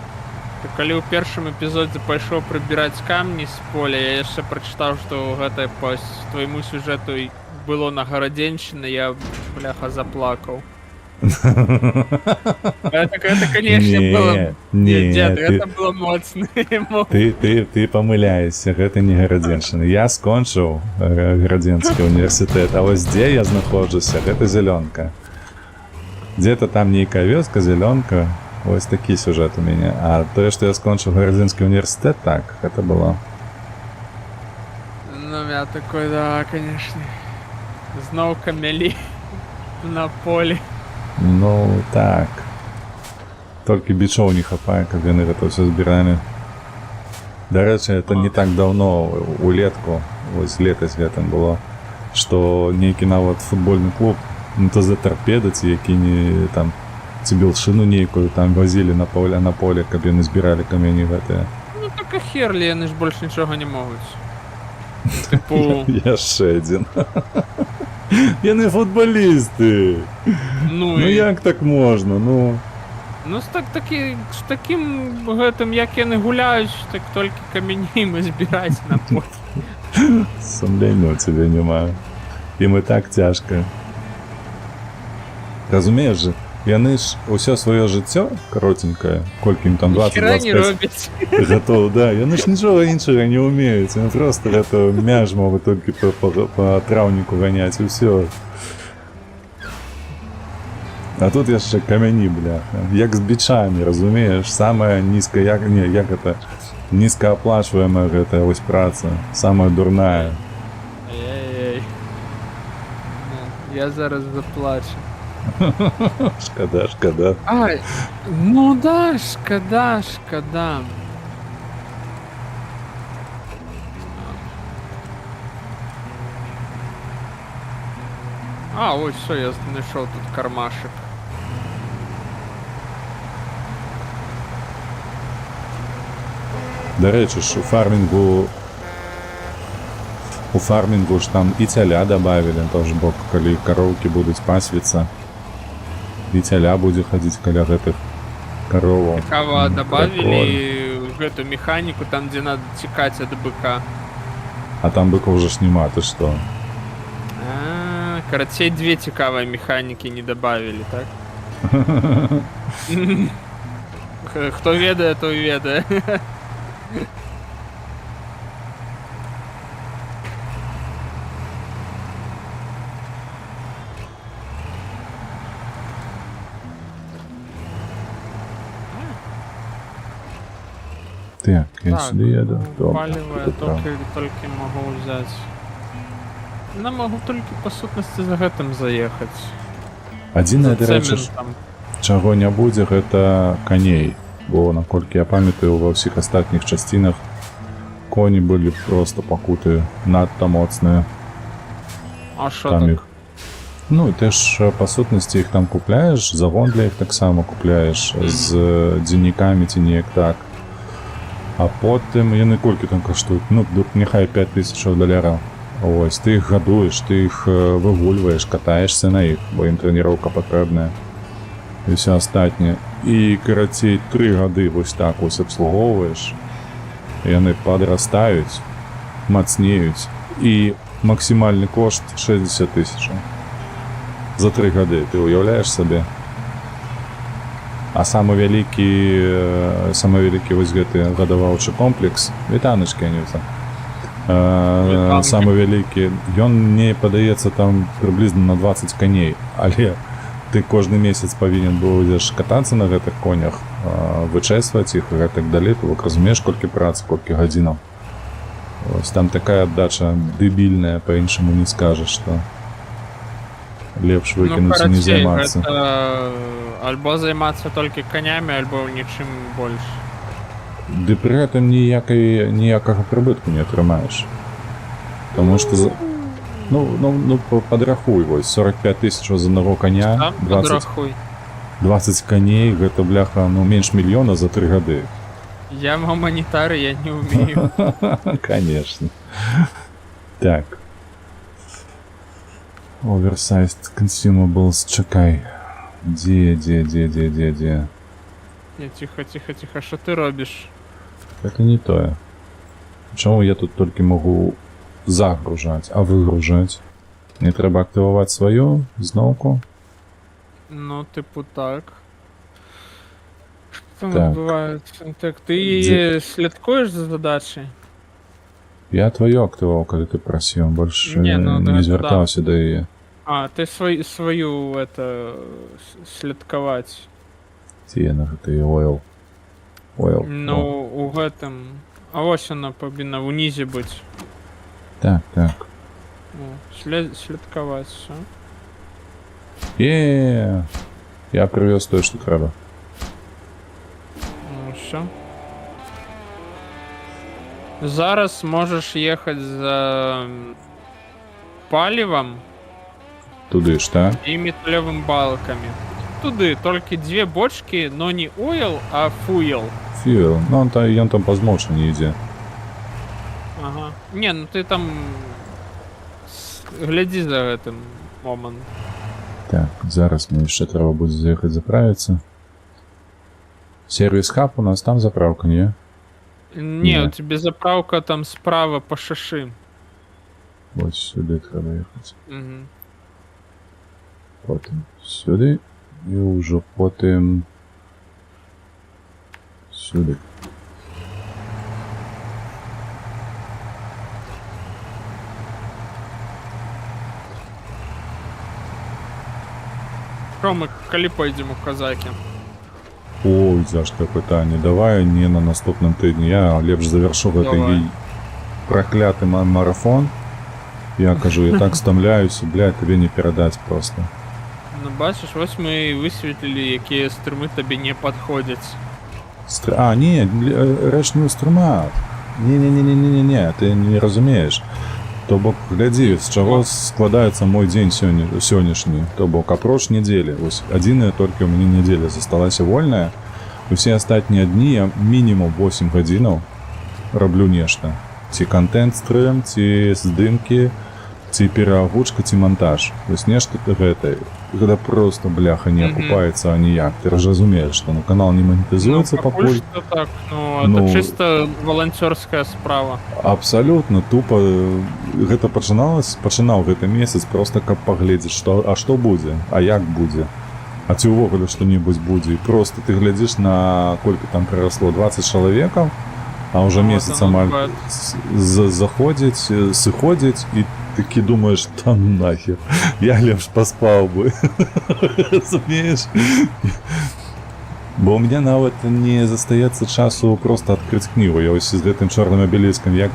B: Ты калі ў першым эпізодзе пайшоў прыбіраць камні з поля, я яшчэ прачытаў, што гэта па твайму сюжэту было на гарадзеншчыны, я, бляха, заплакаў. Это, конечно, было... Не, дзед, гэта было моцна.
A: Ты памыляешся, гэта не гарадзеншчына. Я скончыў гарадзенскі універсітэт, а вось дзе я знаходжуся, гэта Зялёнка. Дзе-то там нейкая вёска, Зялёнка. Вось такі сюжэт у мяне. А тое, што я скончыў гарадзенскі універсітэт, так, гэта было.
B: Ну, я такой, да, конечно. Зноў камялі на полі.
A: Ну, так. Толькі бичоў не хапае, каб яны гэта ўсё збіралі. Дарэчы, это не так даўно, улетку, вось летась гэтым было, што нейкі нават футбольны клуб, ну то за торпеда ці які-не там, ці белшыну нейкую там вазілі на поле, каб яны збіралі камяні гэтыя.
B: Ну так а херлі, яны ж больш нічога не могуць. Типу...
A: Яшчэ адзін. Яны футболісты. Ну як так можна, ну...
B: Ну з такім гэтым, як яны гуляюць, так толькі камяні мы збіраць на поле.
A: Сумлення ў цябе няма. Ім і так цяжка. Разумееш же, яны ж ўсё сваё жыццё каротенькае, колькі ім там 20-25 гадоў, да, яны ж нічога іншага не ўмеюць, яны просто гэта мяж могуць толькі па траўніку ганяць і ўсё. А тут яшчэ камяні, бляха, як з бичамі, разумееш, самая нізкая, як гэта, нізкааплачваемая гэтая вось праца, самая дурная.
B: Ай-яй-яй. Я зараз заплачу.
A: Шкада.
B: Ай, ну да, шкада. А, ось все, я знайшов тут кармашек.
A: До речі, ж у фармінгу ж там і цяля добавили, тоже бок, калі коровки будуть пасвіцца. І цяля будзе хадзіць каля гэтых короваў.
B: Цікава, добавили гэту механіку, там, дзе надо цікаць ад быка.
A: А там быков же ж нема, ты што?
B: Карацей, две цікавыя механікі не добавили, так? Хто ведае, той ведае.
A: Так, я сюда еду.
B: Палевое только могу взять. Я могу только по сутности за гэтым заехать.
A: Адзінае, да рэчы, чаго не будзе, гэта коней. Бо, наколькі я памятаю, ва ўсіх астатніх часцінах коні былі просто пакуты надта моцныя.
B: А шо так?
A: Ну, ты ж, па сутнасці, іх там купляеш, загон для іх таксама купляеш, з дзеннікамі ці неяк так. А потым яны колькі там каштуюць? Ну, няхай $5000. Ось, ты іх гадуеш, ты іх выгульваеш, катаешся на іх, бо ім трэніроўка патрэбная. І ўсё астатняе. І, карацей, 3 гады вось так вось абслугоўваеш. Яны падрастаюць, мацнеюць. І максімальны кошт 60 000. За 3 гады, ты уяўляеш сабе? А самы вялікі вось гэты гадаваўчы комплекс, вітаначкі, Анюта. Самы вялікі, ён мне падаецца там прыблізна на 20 коней, але ты кожны месяц павінен будзеш катацца на гэтых конях, вычэсваць іх і гэтак далей, ты разумееш, колькі працы, колькі гадзінаў. Ось там такая аддача дэбільная, па-іншаму не скажаш, што лепш выкінуць і не займацца.
B: Альбо займацца толькі канямі, альбо нічым больш.
A: Ды пры гэтым ніякага прыбытку не атрымаеш. Таму што ну падрахуй, вось 45 000 з аднаго коня, 20 коней, гэта, бляха, ну менш мільёна за 3 гады.
B: Я гуманітар, я не умею.
A: Конечно. Так. Oversized consumables, чекай. Де?
B: Тихо, що ти робиш?
A: Это не тое. Чому я тут толькі могу загружаць, а выгружаць? Не трэба актываваць сваю зноўку?
B: Ну, типу так. Что там бывает? Так, ты слідкуєш за задачей?
A: Я твою актываваў, калі ты прасіў, больш не звяртаўся да яе.
B: А, ты свою это слідкаваць.
A: Ці яна гэта і oil.
B: Ну, у гэтым... А вось яна павінна ўнізе быць.
A: Так.
B: Слідкаваць, все.
A: Я прывёз тое, што трэба.
B: Ну, все. Зараз можаш ехаць за палівам.
A: Туды ж, так?
B: І металёвым балкамі. Туды, толькі 2 бочкі, но не oil, а fuel.
A: Fuel. Ну, ён там па змоўчанні ідзе.
B: Ага. Не, ну ты там глядзі за гэтым момант.
A: Так, зараз мне яшчэ трэба будзе заехаць заправіцца. Сервіс хаб у нас там заправка, не?
B: Не, у тебе заправка там справа па шашы.
A: Вось сюды трэба ехаць.
B: Угу.
A: Потым сюды і ўжо потым сюды.
B: Що ми, калі пойдзем у казакі?
A: Ой, цяжкае пытанне. Давай не на наступным тыдні. Я лепш завяршу гэты пракляты марафон. Я кажу, я так стамляюся, бля, табе не перадаць просто.
B: Ну бачиш, ось ми висвітлили, які стрими тобі не підходять.
A: А, не, рэч не ў струмах. Не, ты не разумееш. То бок, глядзі, з чаго складаецца мой дзень сённяшні. То бок, апроч недзелі. Вось адзіная толькі ў мяне недзеля засталася вольная. Усе астатнія дні я мінімум 8 гадзінаў раблю нешта. Ці контент-стрым, ці здымкі, ці пераагучка, ці монтаж. Вось нешта гэтае. Гэта просто, бляха, не акупаецца аніяк. Ты разумееш, што канал не манетызуецца пакуль.
B: Ну, так, это чыста валанцёрская справа.
A: Абсалютна, тупа. Гэта пачынаў гэты месяц просто каб паглядзець, што будзе, а як будзе. А ці ўвогуле што-небудзь будзе. І просто ты глядзіш на колькі там прырасло 20 чалавекаў, а ўжо месяц амаль заходзіць, сыходзіць, і такі думаеш, там нахер, я лепш паспаў бы. Разумееш? Бо ў мяне нават не застаецца часу просто адкрыць кнігу. Я ось з гэтым чорным абеліскам як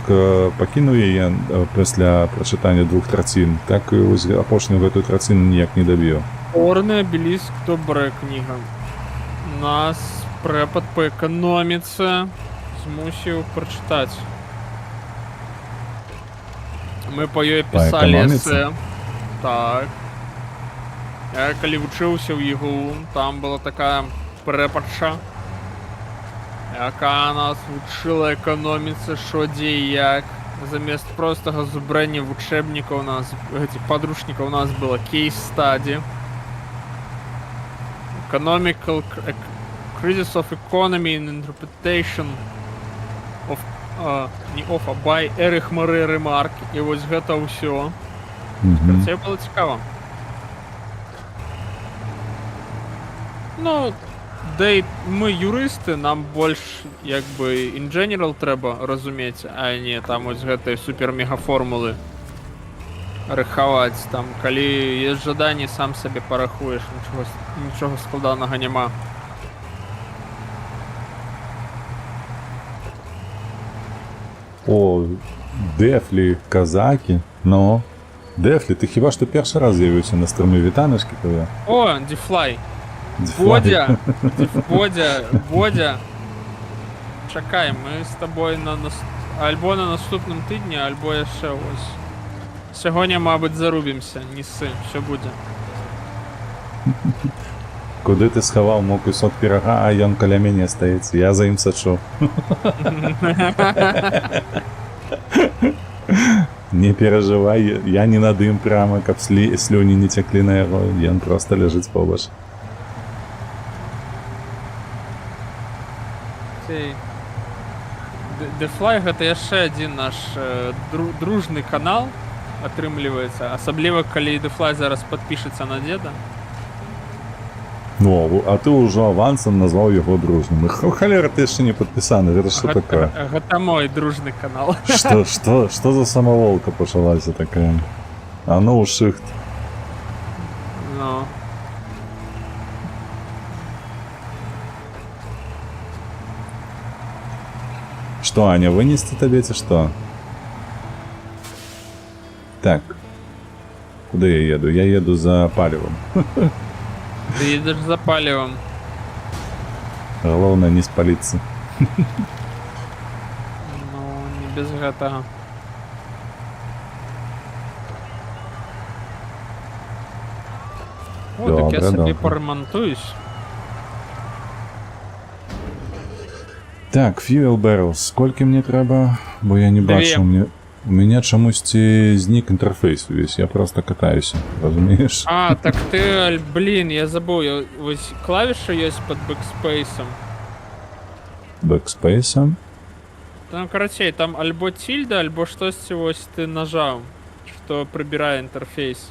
A: пакінуў яе пасля прачытання 2 трацін, так і ось апошнюю гэтую траціну ніяк не дабіў.
B: Чорны абеліск — добрая кніга. Нас прэпад па эканоміцы змусіў прачытаць. Мы по ёй писали эссе. Так. Я калі вучыўся ў ігу, там была такая прэпача, якая нас вучыла эканоміцы, што дзе і як. Замест простага зубрання вучэбнікаў у нас, гэтых падручнікаў у нас было кейс-стаді. Economical crisis of economy and interpretation of, не of, а by Эрых Маре Ремарк. І вось гэта ўсё. Це было цікава. Ну, да мы юрысты, нам больш як бы in general трэба разумець, а не там вось гэтыя супер-мега-формулы рыхаваць. Там, калі ёсць жаданне, сам сабе парахуеш, нічога складанага няма.
A: О, Дефлі, казакі, ну, Дефлі, ти хіба што першы раз з'явіўся на стрымы вітанашкі твоя?
B: О, Дефлай. Бодя, чакай, мы з табой альбо на наступным тыдні, альбо яшчэ ось. Сягоння, мабыць, зарубімся, не ссы, всё будзе.
A: Куды ты схаваў мой кусок пірага, а ён каля мяне стаіць, я за ім сачу. Не перажывай, я не над ім прямо, каб слюні не цяклі на яго, ён проста ляжыць побач.
B: Дефлай гэта яшчэ адзін наш дружны канал, атрымліваецца, асабліва калі Дефлай зараз падпішацца на дзеда.
A: Ну, а ты ўжо авансам назваў яго дружным. Халера, ты яшчэ не падпісаны, гэта што такое?
B: Гэта мой дружны канал.
A: Што за самаволка пачалася такая? А ну, шыхт.
B: Ну.
A: Што, Аня, вынесці табе ці што? Так. Куды я еду? Я еду за палівам.
B: Ты едешь за палівам.
A: Галоўнае не спаліцца.
B: Ну, не без гэтага. О, так я сабе парамантуюсь.
A: Так, fuel barrels. Колькі мне трэба? Бо я не бачу. У меня чамусьці знік інтэрфейс увесь, я просто катаюся, разумееш?
B: А, так ты, блин, я забыл, вось клавіша ёсць под бэкспейсом.
A: Бэкспейсом?
B: Там, карацей, там альбо тильда, альбо штосьці вось ты нажаў, што прыбірае інтэрфейс.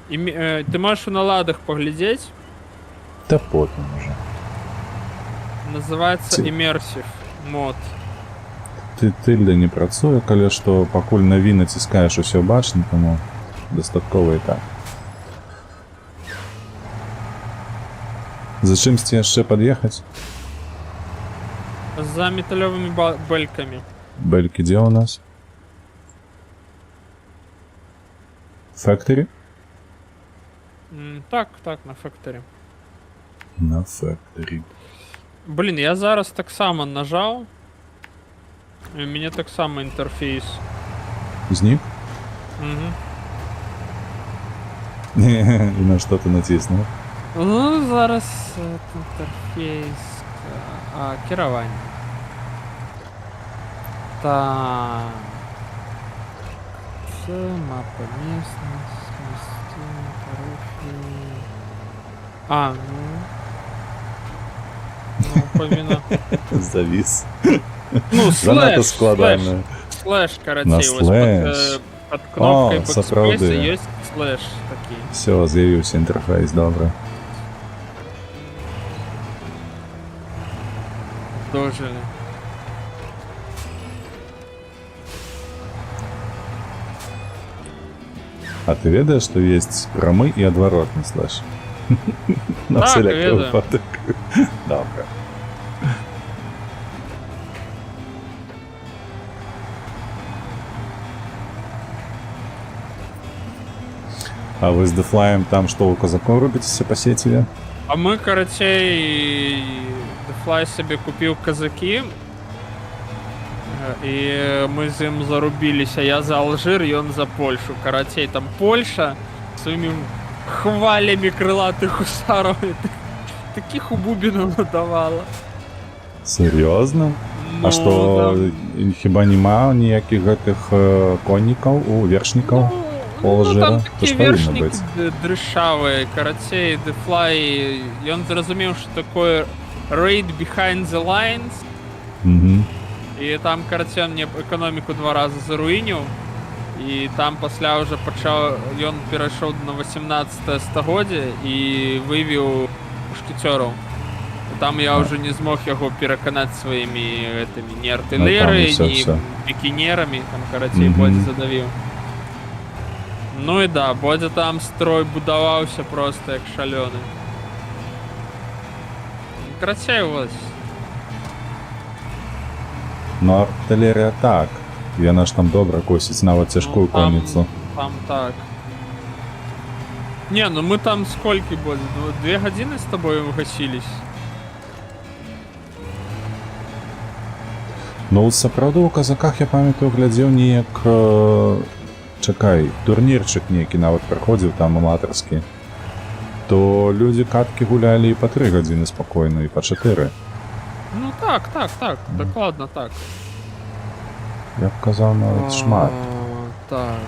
B: Ты можаш у наладах паглядзець?
A: Да потым уже.
B: Называется Immersive мод.
A: Тильда не працуе, калі што пакуль на V націскаеш, усё бачна, таму дастаткова і так. За чымсьці яшчэ пад'ехаць?
B: За металёвымі бэлькамі.
A: Бэлькі дзе ў нас? Factory?
B: Так, на Factory.
A: На Factory.
B: Блин, я зараз таксама нажаў. У меня так само интерфейс.
A: Знік?
B: Угу.
A: І на що ти натиснув?
B: Ну, зараз интерфейс. Керування. Так. Це мапа местность, местина, профиль. Ну, повинно.
A: Завис.
B: Ну,
A: слэш,
B: короче, под кнопкой бэкспейса есть слэш такие.
A: Все, з'явився інтерфейс, добре.
B: Дожили.
A: А ты ведаешь, что есть прямый и отворотный слэш? На всякий випадок. Добре. А вы с Дефлаем там что, у казаков рубитесь по сети?
B: А мы, короче, Дефлай себе купил казаки. И мы с ним зарубились, а я за Алжир, и он за Польшу. Короче, там Польша своими хвалями крылатых гусаров. Таких убубинов надавала.
A: Серьезно?
B: Ну,
A: А что,
B: там...
A: хіба нема ніяких гэтых коннікаў, вершнікаў?
B: Ну, там
A: То
B: такие
A: ж павінна
B: вершники
A: быць.
B: дрышавые, карацей, Defly, ён зразумеў, что такое raid behind the lines, і там, карацей, он мне экономіку 2 раза заруініў, і там пасля уже пачаў, ён перайшоў на 18 стагоддзе і вывеў мушкецёраў. Там я уже не змог яго пераканаць сваімі гэтымі не артылерыяй, не пікінерамі, там, карацей, Бодзя задавіў. Ну і да, Бодзя там строй будаваўся просто як шалёны. Карацей, вось.
A: Ну, артылерія так. Яна ж там добра косіць нават цяжкую конніцу.
B: Там так. Не, ну мы там сколькі, Бодзя? 2 гадзіны з табою гасілись?
A: Ну, сапраўды ў казаках, я памятаю, глядзеў неяк... Чакай, турнірчык нейкі нават праходзіў там аматарскі. То людзі каткі гулялі і па 3 гадзіны спакойна, і па 4.
B: Ну так, дакладна так.
A: Я б казаў нават шмат.
B: Так.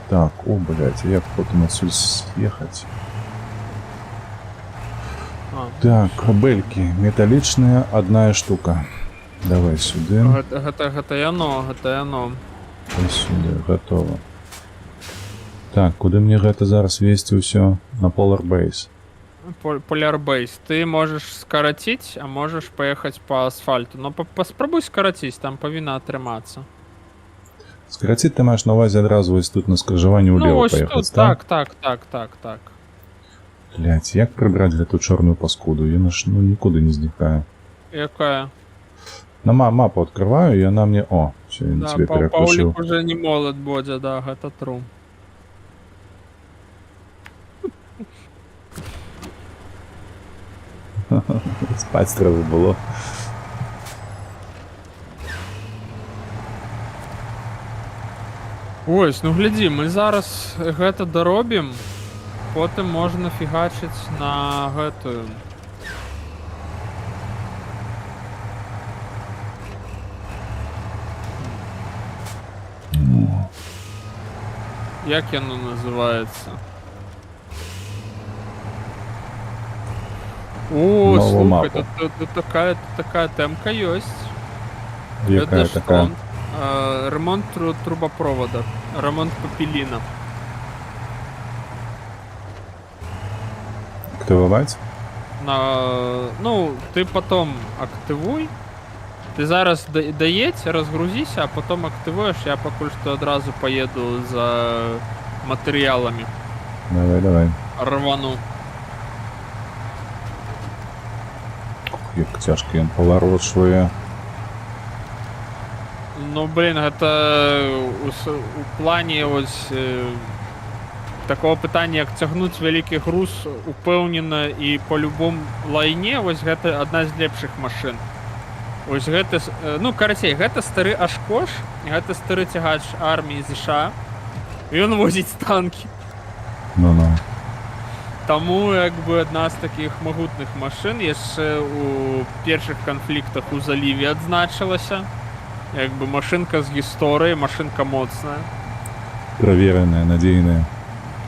A: Так, блядь, як потым адсюль з'ехаць? Так, бэлькі, металічныя, 1 штука. Давай сюды.
B: Гэта яно.
A: Ось сюди, готово. Так, куди мне гэта зараз весці ўсё? На Polar Base.
B: Polar Base. Ты можаш скараціць, а можаш паехаць па асфальту. Но паспрабуй скараціць, там павінна атрымацца.
A: Скараціць ты маеш на увазе адразу вось тут на скрыжаванні ўлева паехаць,
B: так? Так.
A: Блядь, як прыбраць гэту чорную паскуду? Яна ж нікуды не знікае.
B: Якая?
A: На мапу открываю, и она мне... О, все, я на тебе переключил.
B: Паулік уже не молод, Бодзя, да, гэта тру.
A: Спать треба было.
B: Ось, ну глядзі, мы зараз гэта даробім, потым можна фігачыць на гэтую. Як яно называется? О, слухай, тут такая темка есть.
A: Якая такая?
B: Ремонт трубопровода, ремонт попелина.
A: Активовать?
B: Ну, ты потом активуй. Ты зараз доедь, разгрузися, а потом активуешь. Я пока что одразу поеду за материалами.
A: Давай.
B: Рвану.
A: Як тяжко ён поворачиває.
B: Ну, блин, это у плане ось такого питання, як тягнуть великий груз упевнено і по любому лайне, ось гэта одна з лепших машин. Ось гэта, ну, карацей, гэта стары Ашкош, гэта стары тягач армії США, і ён возіць танки.
A: Ну.
B: Таму, якби, одна з таких могутних машин яшчэ у першых канфліктах у заліве адзначылася. Якби машинка з гісторыі, машинка моцная.
A: Проверенная, надійная.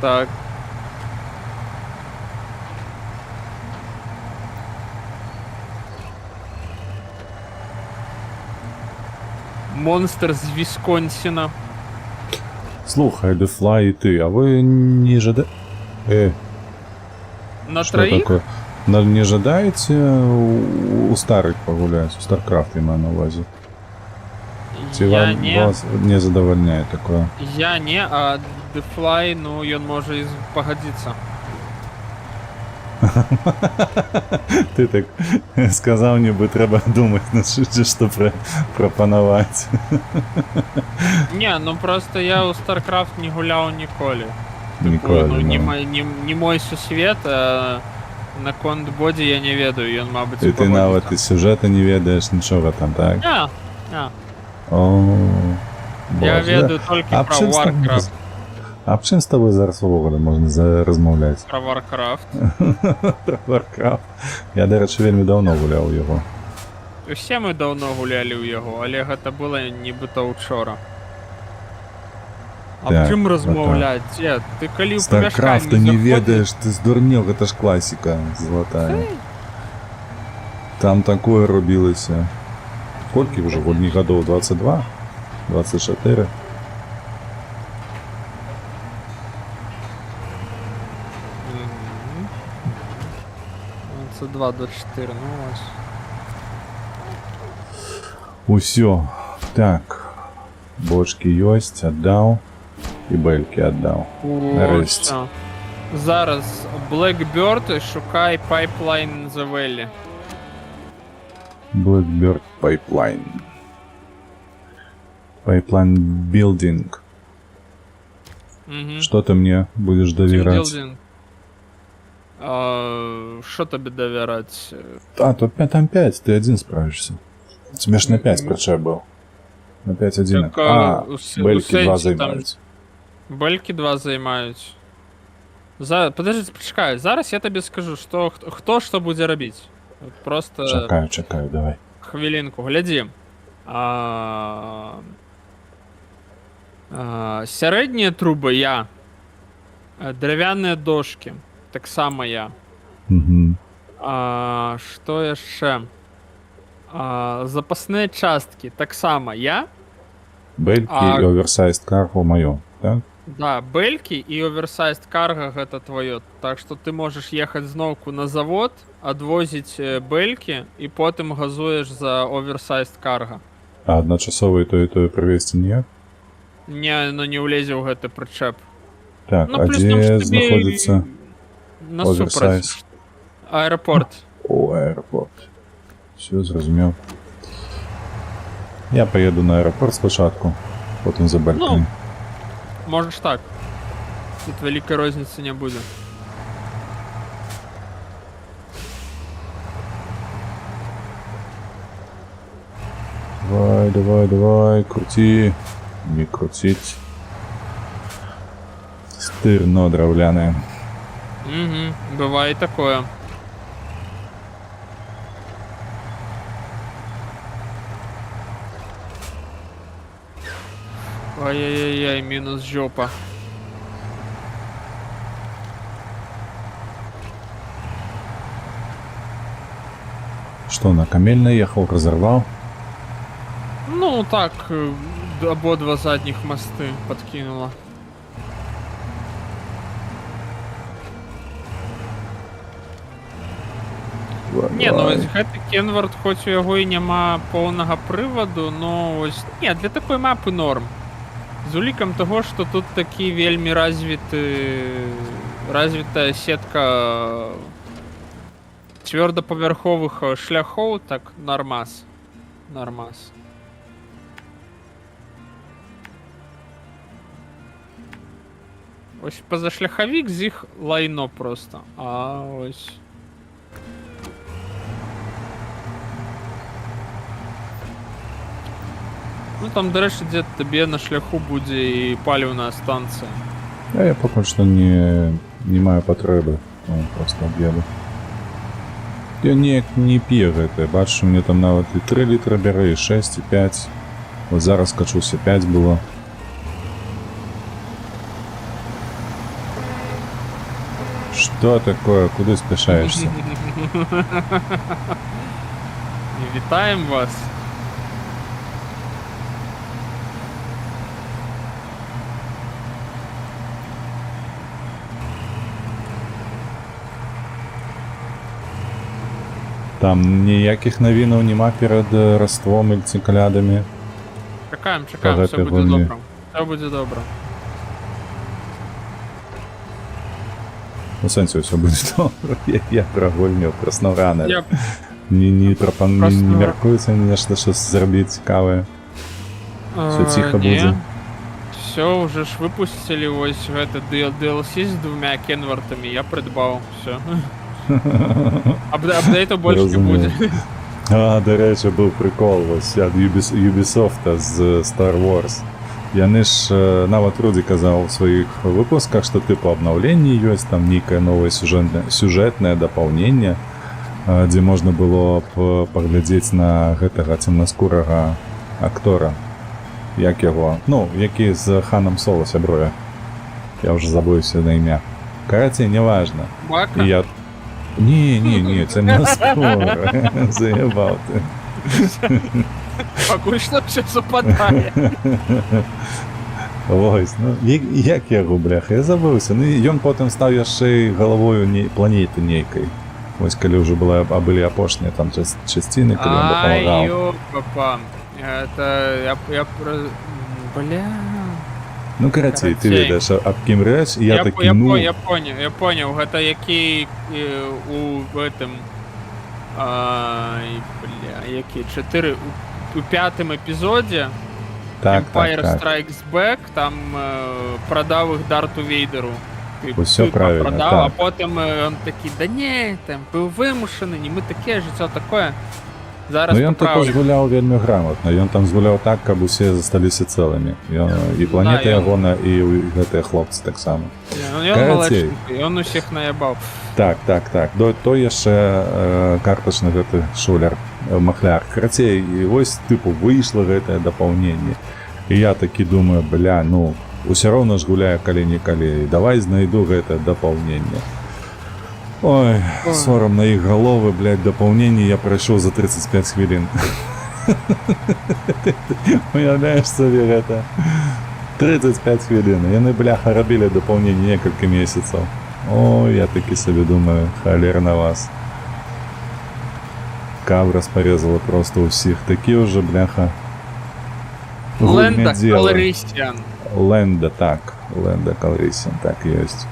B: Так. Монстр з Вісконсіна.
A: Слухай, Defly и ты, а вы не жадаете...
B: На
A: что
B: троих?
A: Такое? Не жадаете у старых погулять? У StarCraft я маю на увазі. Ці
B: Я
A: вам
B: не.
A: вас не задовольняє такое?
B: Я не, а Defly, ну, ён можа і пагадзіцца.
A: Ты так сказав, ніби треба думати, на що пропонувати.
B: Не, ну просто я у StarCraft не гуляў ніколі.
A: Ніколи,
B: Ну, не мой сусвет, а на конт Бодзі я не ведаю, ён, мабыць,
A: І ти навіть і сюжету не ведаєш, нічого там, так?
B: Не.
A: О,
B: Я
A: Боже.
B: ведаю толькі
A: А
B: про
A: чим
B: Warcraft.
A: А аб чым з табой зараз увогуле можна размаўляць?
B: Про Warcraft.
A: Про Warcraft. Я, дарэчы, вельмі даўно гуляў яго.
B: Усе мы даўно гулялі ў яго, але гэта было нібыта учора. Аб
A: Так,
B: чым размаўляць, дзед? Ты калі ў
A: Старкрафта не ведаеш, ты здурнеў, гэта ж класіка золотая. Там такое рабілася. Колькі ўжо гульні гадоў? 22? 24?
B: Це 2-4, ну ось.
A: Усё. Так. Бочкі ёсць, аддаў. І бэлькі аддаў. Нарэшце.
B: Всё. Зараз Blackbird і шукай Pipeline the Valley.
A: Blackbird Pipeline. Pipeline Building.
B: Угу.
A: Что ты мне будешь доверять?
B: Що тобі довірять?
A: А, то там 5, ты один справишься. Смеш на 5 причай был. На 5 один.
B: Так,
A: бельки 2 займаються.
B: Бельки 2 займають. Подожди, почекай. Зараз я тобі скажу, хто що буде робити. Просто...
A: Чекаю, давай.
B: Хвилинку, гляди. Середні труби я. Дерев'яні дошки. Так само я.
A: Угу.
B: Що яще? Запасні частки. Так само я.
A: Бельки и оверсайзд карго моё, так?
B: Да, бельки и оверсайзд карго это твое. Так что ты можешь ехать зновку на завод, отвозить бельки и потом газуешь за оверсайзд карго.
A: А одночасовые то и привезти ніяк?
B: Не, ну не влезе в гэты прычэп.
A: Так,
B: ну,
A: а где знаходится
B: оверсайз? Аэропорт.
A: О, аэропорт. Все, зразумел. Я поеду на аэропорт спочатку, потом за бельками.
B: Ну, можешь так. Тут великой розницы не будет.
A: Давай, крути. Не крутить. Стырно дровляное.
B: Угу, бывает такое. Ай-яй-яй, минус жопа.
A: Что, на камель наехал, разорвал?
B: Ну так, ободва задних мосты подкинула. Не, ну ось гэты Кенвард, хоць у яго і няма поўнага прываду, но ось... Не, для такой мапы норм. З улікам таго, што тут такі вельмі развітая сетка цвёрдапавярховых шляхоў, так нормас. Нормас. Ось пазашляхавік з іх лайно просто. А ось... Ну там, до речі, дзе табе на шляху будзе і паліўная станцыя.
A: Я пока что не маю патрэбы. Просто об'еду. Я не п'е гэта. Бачу, мне там нават і 3 літра бярэ, і 6, і 5. Вот зараз качуся, 5 было. Что такое? Куда спешаешься?
B: Вітаем вас.
A: Там ніякіх навінаў няма перад раством или цикалядамі.
B: Чакаем, все будзе добра. Все будзе добра.
A: У сэнсе ўсё будзе добра. Я пра гульню проста рана.
B: Я...
A: Не мяркуецца нешта, што зрабіць цікавае. Все ціха будзе.
B: Все, уже ж выпусцілі вось гэты DLC з 2 Кенвартамі, я прыдбаў, все. Апдейта больше не будет.
A: А, до речі, був прикол ось від Ubisoft з Star Wars. Яны ж нават Руді казаў у сваіх выпусках, што тыпу абнаўленні ёсць, там нейкае новае сюжэтнае дапаўненне, дзе можна было б паглядзець на гэтага цемнаскурага актора. Як яго? Ну, які з Ханом Соло сябруе. Я ўжо забыўся на імя. Карацей, неважна.
B: Бака?
A: Я... Не, цемнаскура. Заебаў ты.
B: Пакуль што все супадае.
A: Вось, ну, як яго, бляха, я забыўся. Ну, ён потым стаў яшчэ галавою планеты нейкай. Вось, калі ўжо былі апошнія там часціны, калі ён дапамагаў.
B: Ай, ёпапа. Это... Бля...
A: Ну, карацей, ты ведаеш, аб кім рэч, і я такі, ну...
B: Я понял, гэта які у гэтым... Бля, які 4... У 5-м эпізодзе Empire Strikes Back там прадаў іх Дарту Вейдеру.
A: Усё правильно,
B: продав,
A: так.
B: А потім он такий, да ні, там, був вимушений, не ми таке, життя таке. Зараз
A: ну, ён також згуляў вельмі грамотна. Ён там згуляў так, каб усе засталіся цэлымі. І планета ягона, і гэтыя хлопцы таксама.
B: Ён малеченькі, ён усіх наябаў.
A: Так. То яшчэ картачны гэты шуляр, махляр. Карацей, і вось, тыпу, выйшла гэтае дапаўненне. І я такі думаю, бля, ну, усё роўна ж гуляе калі-нікалі. Давай знайду гэтае дапаўненне. Ой, сорам на іх галовы, блядь, дапаўненне я прайшоў за 35 хвілін. Уяўляеш сабе гэта? 35 хвілін. Яны, бляха, рабілі дапаўненне некалькі месяцаў. Ой, я такі сабе думаю, халер на вас. Кабра спарезала просто ўсіх. Такі ўжо, бляха,
B: Лэнда Калрісян.
A: Лэнда, так. Лэнда Калрісян, так ёсць.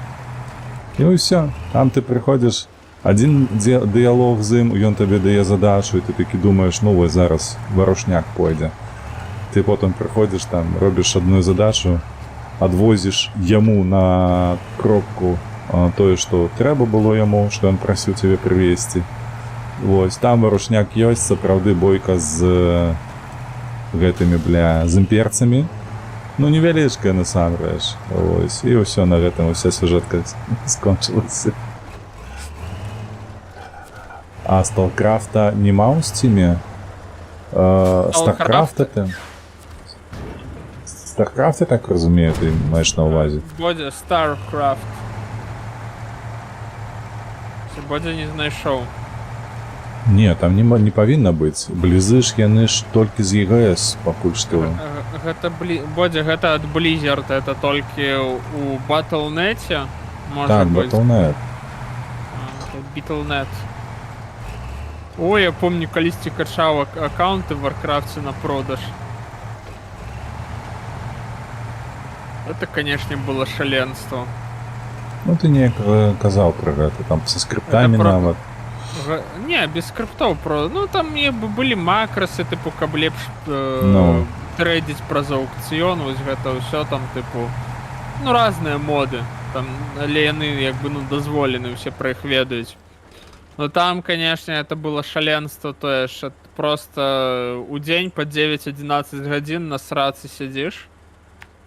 A: І ўсё, там ты прыходзіш, адзін дыялог з ім, ён табе дае задачу, і ты такі думаеш, ну вось зараз варушняк пойдзе. Ты потым прыходзіш там, робіш адну задачу, адвозіш яму на кропку тое, што трэба было яму, што ён прасіў цябе прывезці. Вось, там варушняк ёсць, сапраўды бойка з гэтымі, бля, з імперцамі. Ну, невялічкая насамрэч. Вось, і ўсё на гэтым, уся сюжэтка скончылася. А Сталкрафта нема ў Стиме? Старкрафта ты? Старкрафт, я так разумею, ты маеш на ўвазе?
B: Бодя, Старкрафт. Бодя не знайшоў.
A: Не, там не павінна быць. Блізы ж яны ж толькі з ЕГС, пакуль што.
B: Гэта Бодя, гэта ад Blizzard, это толькі у Battle.net, можа быць.
A: Так, Battle.net.
B: Battle.net. Ой, я помню, калісьці качаў аккаунты в Warcraft'е на продаж. Это, конечно, было шаленство.
A: Ну, ты неяк казаў пра гэта, там са скриптамі нават.
B: Не, без скриптов, ну там былі макрасы, типу, каб лепш трэдзіць праз аукцыён, вось гэта ўсё там, типу, ну разныя моды, там, але яны як бы, ну, дазволены, усе пра іх ведаюць. Но там, конечно, это было шаленство, тое ж, просто у дзень по 9-11 гадзін на срацы сядзіш,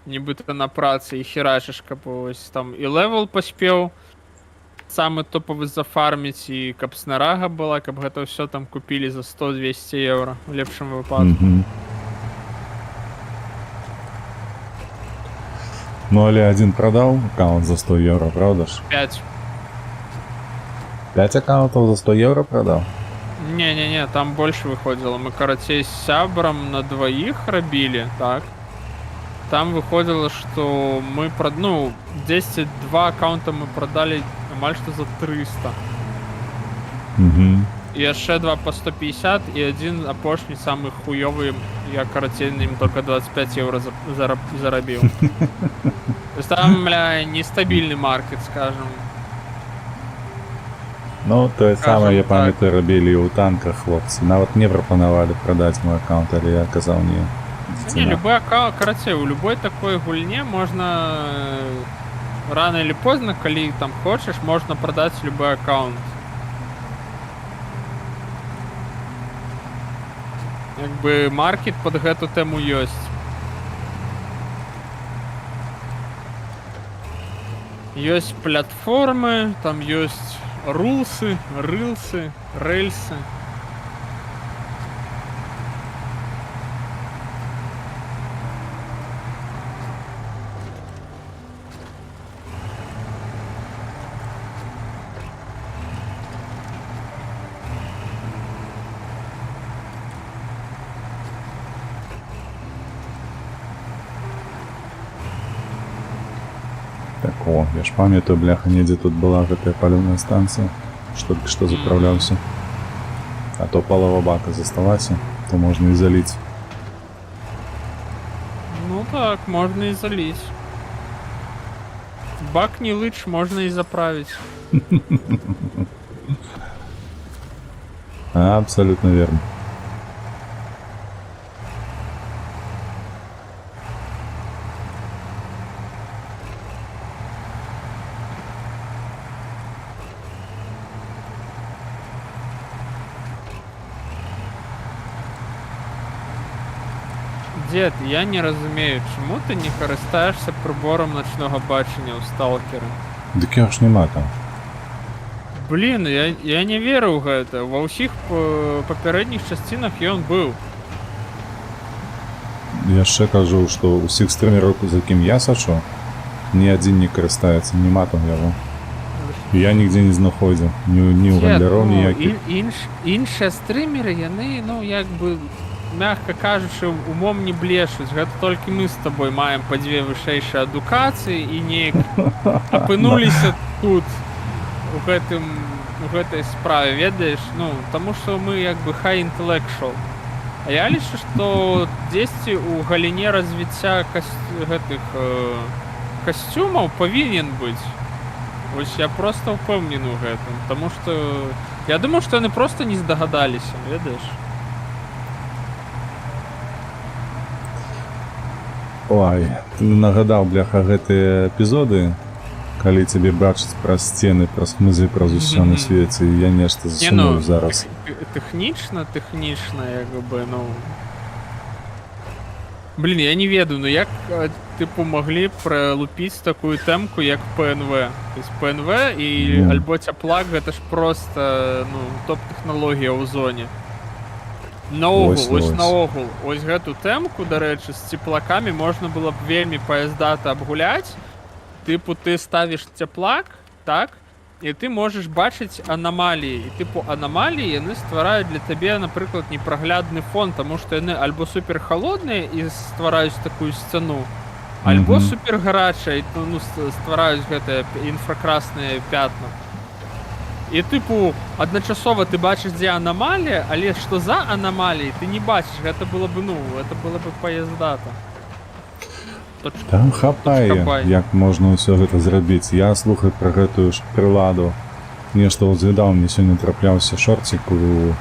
B: нібыта на працы і херачыш, каб вось там і левел паспеў, самы топовы зафарміць, і каб снарага была, каб гэта ўсё там купілі за 100-200 евро у лепшым выпадку.
A: Ну, але адзін прадаў аккаунт за 100 евро, правда ж?
B: 5.
A: 5 аккаунтаў за 100 евро прадаў?
B: Не, там больш выходзіла. Мы, карацей, з сябрам на дваіх рабілі, так? Там выходзіла, што мы, ну, 10-2 аккаунта мы прадалі амаль што за 300. І яшчэ 2 по 150, і адзін апошні самы хуёвы, я, карацей, на ім только 25 евро зарабіў. То есть там, бля, нестабільны маркет, скажем.
A: Ну, тое самае, я памятаю, рабілі ў танках хлопцы. Нават мне прапанавалі прадаць мой аккаунт, але я казаў не.
B: Не, любой аккаунт, карацей, у любой такой гульне можна рано или поздно, калі там хочаш, можна прадаць любой аккаунт. Як бы маркет под гэту тэму ёсць. Ёсць платформы, там ёсць рулсы, рылсы, рельсы.
A: Так, о, я ж памятаю, бляха, недзе тут была гэтая палёвая станцыя, што только што заправляўся. А то палова бака засталася, то можна і заліць.
B: Ну так, можно и залить. Бак не лыч, можно и заправить.
A: Абсолютно верно.
B: Дед, я не разумею, чому ти не користаєшся прибором ночного бачення у сталкера?
A: Дык яго ж няма там.
B: Блін, я не веру ў гэта. Ва ўсіх папярэдніх частинах ён быў.
A: Яшчэ кажу, што ўсіх стрымераў, за кім я сачу, ні адзін не карыстаецца, няма там яго. Я нігдзе не знаходзіў, ні ў гандляроў ніякіх.
B: Іншыя стрымеры, яны, ну, як бы, мягка кажучы, умом не блешуць. Гэта толькі мы з табой маем па дзве вышэйшыя адукацыі і неяк апынуліся тут, у гэтай справе, ведаеш? Ну, таму што мы як бы high intellectual. А я лічу, што дзесьці ў галіне развіцця гэтых касцюмаў павінен быць. Вось я проста ўпэўнены ў гэтым, таму што я думаю, што яны проста не здагадаліся, ведаеш?
A: Ой, ты нагадаў, бляха, гэтыя эпізоды, калі цябе бачыць праз сцены, праз хмызы, праз усё на свеце, і я нешта засунуў зараз.
B: Тэхнічна, як бы, ну... Блін, я не ведаю, ну як, типу, маглі пралупіць такую тэмку, як ПНВ. То есть ПНВ і альбо цяплак, гэта ж проста, ну, топ-тэхналогія ў зоне. Наогул, ось гэту тэмку, дарэчы, з цеплакамі можна было б вельмі паяздата абгуляць. Тыпу, ты ставіш цеплак, так, і ты можаш бачыць анамаліі. І тыпу анамаліі яны ствараюць для табе, напрыклад, непраглядны фон, таму што яны альбо супер халодныя і ствараюць такую сцяну, альбо супер гарачыя, і, ну, ствараюць гэтыя інфракрасныя пятна. І тыпу адначасова ты бачыш, дзе анамалія, але што за анамаліі ты не бачыш, гэта было б, ну, гэта было б паяздата.
A: Там хапае, як можна ўсё гэта зрабіць. Я слухаю пра гэтую ж прыладу. Нешта ўзвідаў, мне сёння трапляўся шорцік у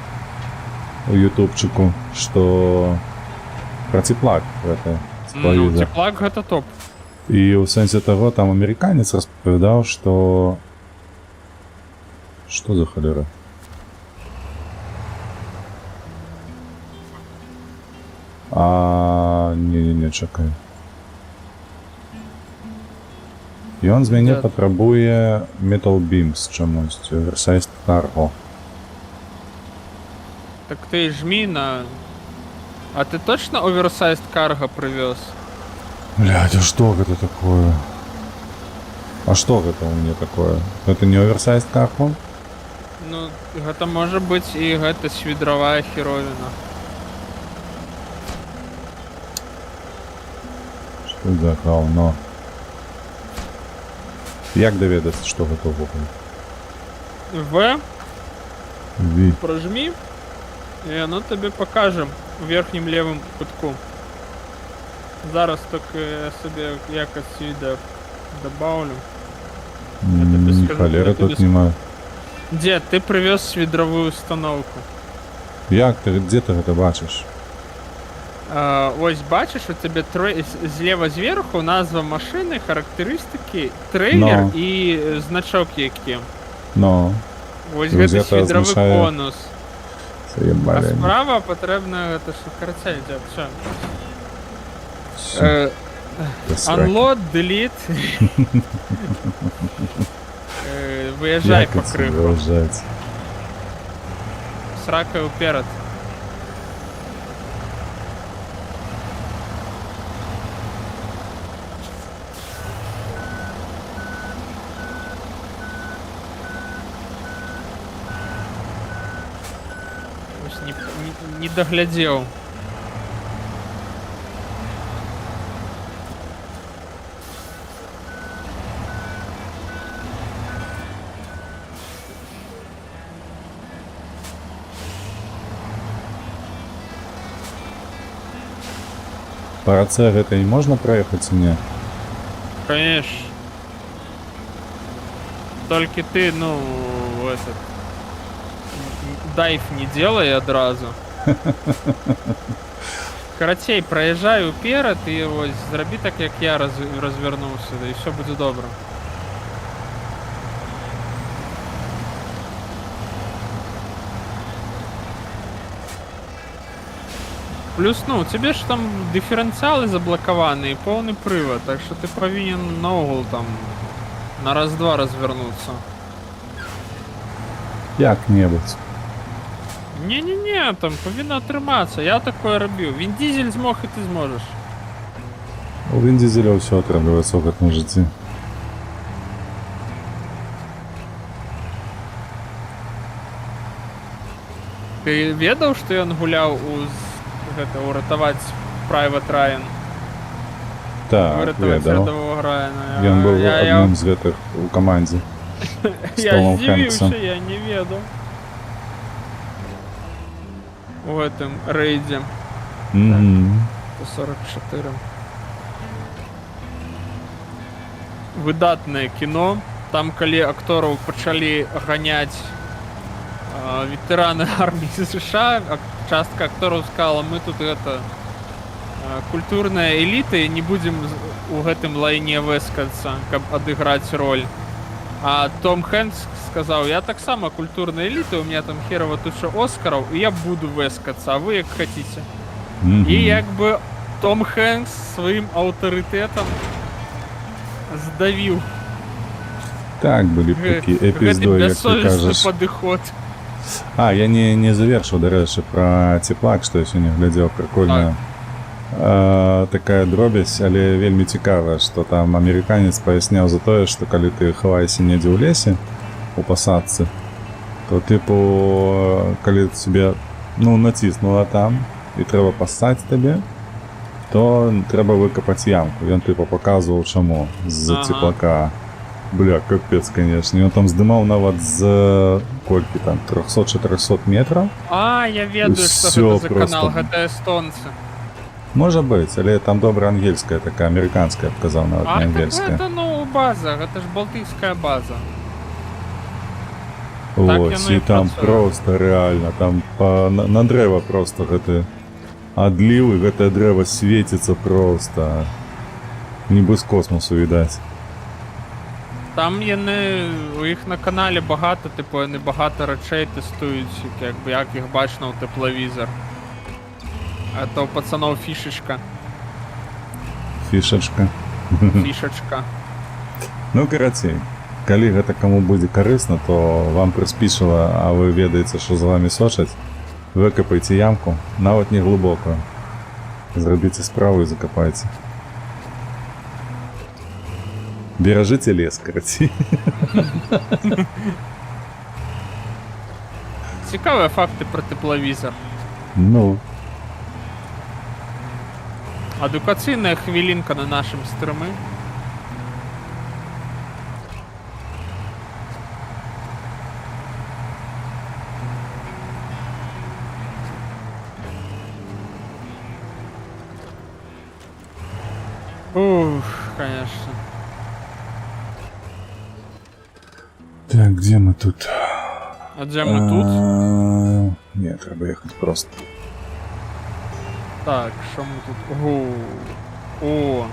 A: ютубчыку, што пра цеплак гэта.
B: Ну, цеплак гэта топ.
A: І ў сэнсе таго, там амерыканец распавядаў, што... Што за халера? Не, чакай. І ён з мяне патрабуе Metal Beams чамусь, Oversized Cargo.
B: Так ты жмі на... А ты точно Oversized Cargo прывёз?
A: Блядь, а што гэта такое? А што гэта у мяне такое? Гэта не Oversized Cargo?
B: Ну, гэта можа быць і гэта свідравая херовіна.
A: Што за гаўно? Як даведацца, што гэта ўвогуле?
B: В. Прожмі, і яно табе пакажа у верхнім левым кутку. Зараз так я сабе якасць відэа дабаўлю.
A: Халера тут нема.
B: Дзе, ты прывёз свідравую установку.
A: Як ты, дзе ты гэта бачыш?
B: Ось бачыш, у цябе злева зверху назва машыны, характарыстыкі, трэйлер і значок які. Вось гэта свідравы конус. А справа патрэбна гэта ж карацей, дзед, Unload, delete. Выезжай по крыху.
A: Выезжать.
B: С ракой вперед. Не доглядел.
A: По РЦ это и можно проехать или нет?
B: Конечно. Только ты, ну, этот... Дайв не делай одразу. Карацей, проезжай уперед і ось зроби так, як я розвернувся, і все буде добре. Плюс, ну, у тебе ж там дифференциалы заблоковані і повний привод, так що ти повинен на угол там на раз-два розвернутися.
A: Як-небудь.
B: Не-не-не, там повинно триматися, я такое робив. Він Дизель змог і ти зможеш.
A: У Він Дізеля все отримується в цьому житті.
B: Ти ведав, що ён гуляв уратувати Private Ryan?
A: Так,
B: Виратувати
A: ведав.
B: рядового Райана.
A: Він був одним з гэтых у команді.
B: Я
A: Томом
B: здивився,
A: Хенксом.
B: я не ведав. В этом рейде.
A: Угу.
B: 144. Выдатное кіно. Там, калі актораў пачалі ганяць ветэраны арміі США, частка актораў сказала, мы тут гэта культурная эліта і не будзем у гэтым лайне выскацца, каб адыграць роль. А Том Хэнкс сказаў, я таксама культурная эліта, у меня там херова туча Оскараў, і я буду выскацца, а вы як хаціце. І як бы Том Хэнкс сваім аўтарытэтам здавіў.
A: Так, былі такі эпіздоі, як ты кажаш.
B: Падыход.
A: А, я не завершыў, дарэчы, пра цеплак, што я сёння глядзеў, прикольная. Такая дробязь, але вельмі цікавая, што там амерыканец паясняў за тое, што калі ты хаваешся недзе ў лесе у пасадцы, то тыпу калі тебе націснула там і трэба пасаць табе, то трэба выкапаць ямку. Ён тыпу паказваў чаму з-за цеплака. Бля, капец, конечно. Ён там здымаў нават з колькі там 300-400 метраў.
B: А, я ведаю, што гэта за канал, гэта эстонцы.
A: Можа быць, але там добра ангельская такая, амерыканская, б казаў, нават не ангельская.
B: А, гэта, ну, база, гэта ж балтыйская база.
A: Ось, і там просто реально, там на дрэва просто гэты адліў, і гэтае дрэва свеціцца просто. Нібы з космосу, відаць.
B: Там яны, у іх на канале багата, типу, яны багата рэчэй тэстуюць, як іх бачна ў тэплавізар. Это у пацаноў фішачка.
A: Фішачка.
B: Фішачка.
A: Ну, карацей, калі гэта каму будзе карысна, то вам прыспішала, а вы ведаеце, што за вами сочаць, выкапайце ямку, нават не глыбокую. Зрабіце справу і закапайце. Беражыце лес, карацей.
B: Цікавыя факты пра тэплавізар.
A: Ну.
B: Адукацыйная хвілінка на нашым стрымы. Ух, конечно.
A: Так, где мы тут?
B: А где мы тут?
A: Нет, треба ехать просто.
B: Так, що ми тут? О.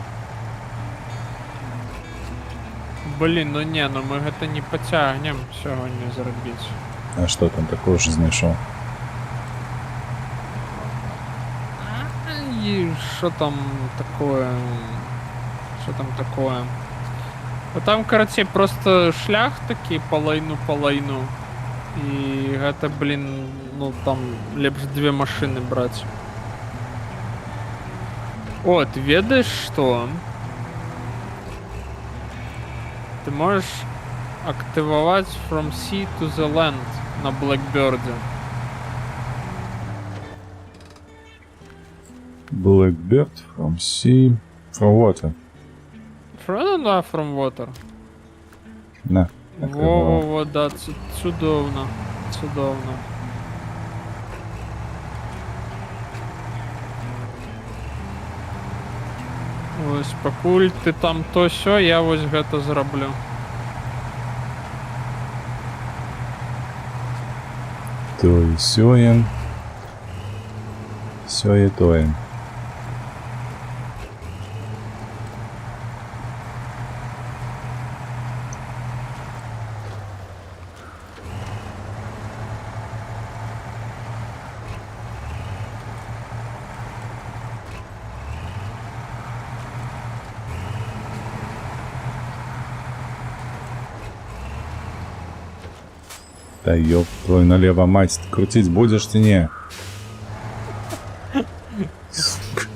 B: Блін, ну не, ну ми гэта не потягнем сьогодні зробити.
A: А что там такого ж знайшов?
B: І що там такое? Что там такое? Ну там, короче, просто шлях такі по лайну. І гэта, блин, ну там лепш 2 машины браць. О, ты ведаешь что? Ты можешь активовать From Sea to the Land на Blackbird.
A: Blackbird from sea, from water.
B: Да, From Water.
A: На.
B: Во, да, чудовно. Ось, пакуль ты там то сё, я вось гэта зраблю.
A: То и сёе. Сёе тое. Да ёб твою налево, мать, крутить будешь ты не? Сука.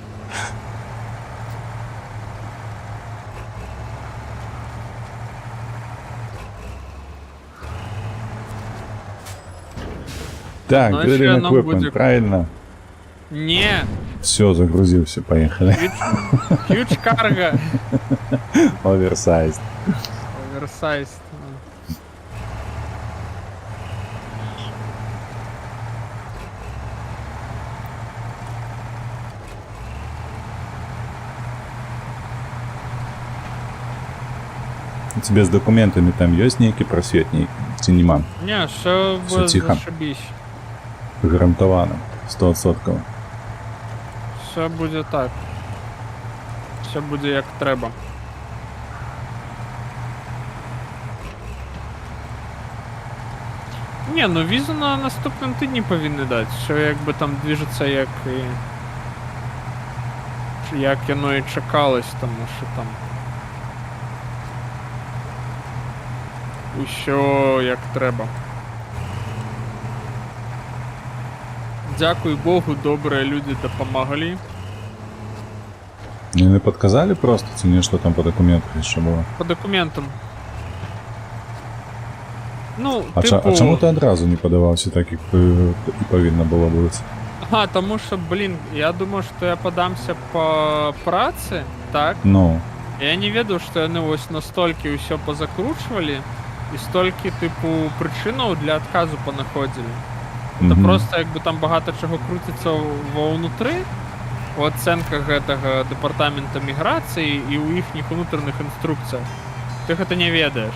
A: Так,
B: Ну,
A: Gradient
B: ещё оно
A: Equipment,
B: будет.
A: правильно?
B: Не,
A: Все, загрузился, поехали.
B: huge cargo.
A: Оверсайз.
B: Oversized.
A: У тебя с документами там есть некий просвет, ці нема?
B: Не, все
A: Всё тихо.
B: зашибись.
A: Гарантовано. 100%.
B: Все буде так. Все буде як треба. Ні, ну візу на наступному тижні повинні дати. Що якби там движеться як і... Як воно і чекалось, тому що там... Усьо як треба. Дякую Богу, добрі люди допомогли.
A: Не подказали просто, ці не що там по документах ще було?
B: По документам. Ну,
A: А,
B: типу...
A: а чому ти одразу не подавався так, як і повинно було бути?
B: Ага, тому що, блін, я думав, що я подамся по праці, так?
A: Ну.
B: Я не ведав, що вони ось настільки все позакручували і стільки, типу, причинів для відказу понаходили. Це просто, якби там багато чого крутиться вовнутрі, у оцінках этого департамента міграції і у їхніх внутрішніх інструкціях. Ти це не ведаєш.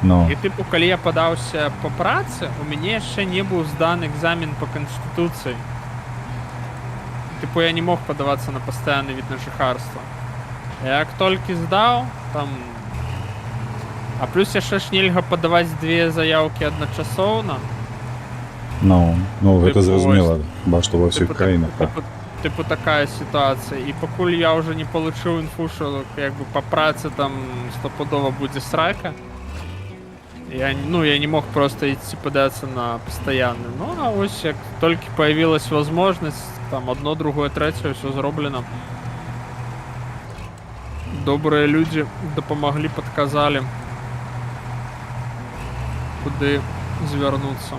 A: No.
B: І типу, коли я подався по праці, у мене ще не був здан екзамен по Конституції. Типу, я не мог подаватися на постійний вид на жихарство. Як тільки здав, там... А плюс я ще ж нельга подавати 2 заявки одночасово.
A: Ну,
B: Типу,
A: це зрозуміло, хіба що во всіх
B: Типу,
A: країнах.
B: типу така ситуація. І покуль я вже не получив інфу, що якби по праці там стопудово буде срака, я не мог просто идти податься на постоянный. Ну, а ось як только появилась возможность, там одно, другое, третье, все зроблено. Добрые люди допомогли, подказали, куди звернуться.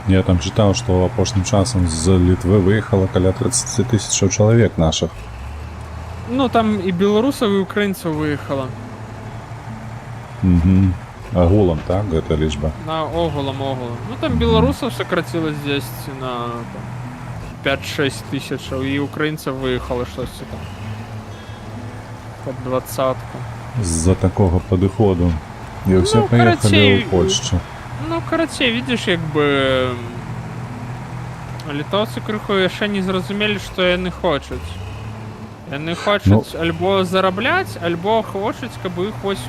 A: Я там читал, что опошнім часом з Литвы выехало каля 30 тысяч человек наших.
B: Ну, там и белорусов, и украинцев выехало.
A: Угу. Агулом, так, эта лічба?
B: На оголом. Ну, там белорусов сократилось здесь на 5-6 тысяч, и украинцев выехало что-то там. Под 20-ку.
A: З-за такого подходу. И все поехали
B: короче,
A: в Польщу.
B: Ну, короче, видиш, якби... Литовці криху ще не зрозуміли, що вони хочуть. Яны хочуць альбо зарабляць, альбо хочуць, каб іх ось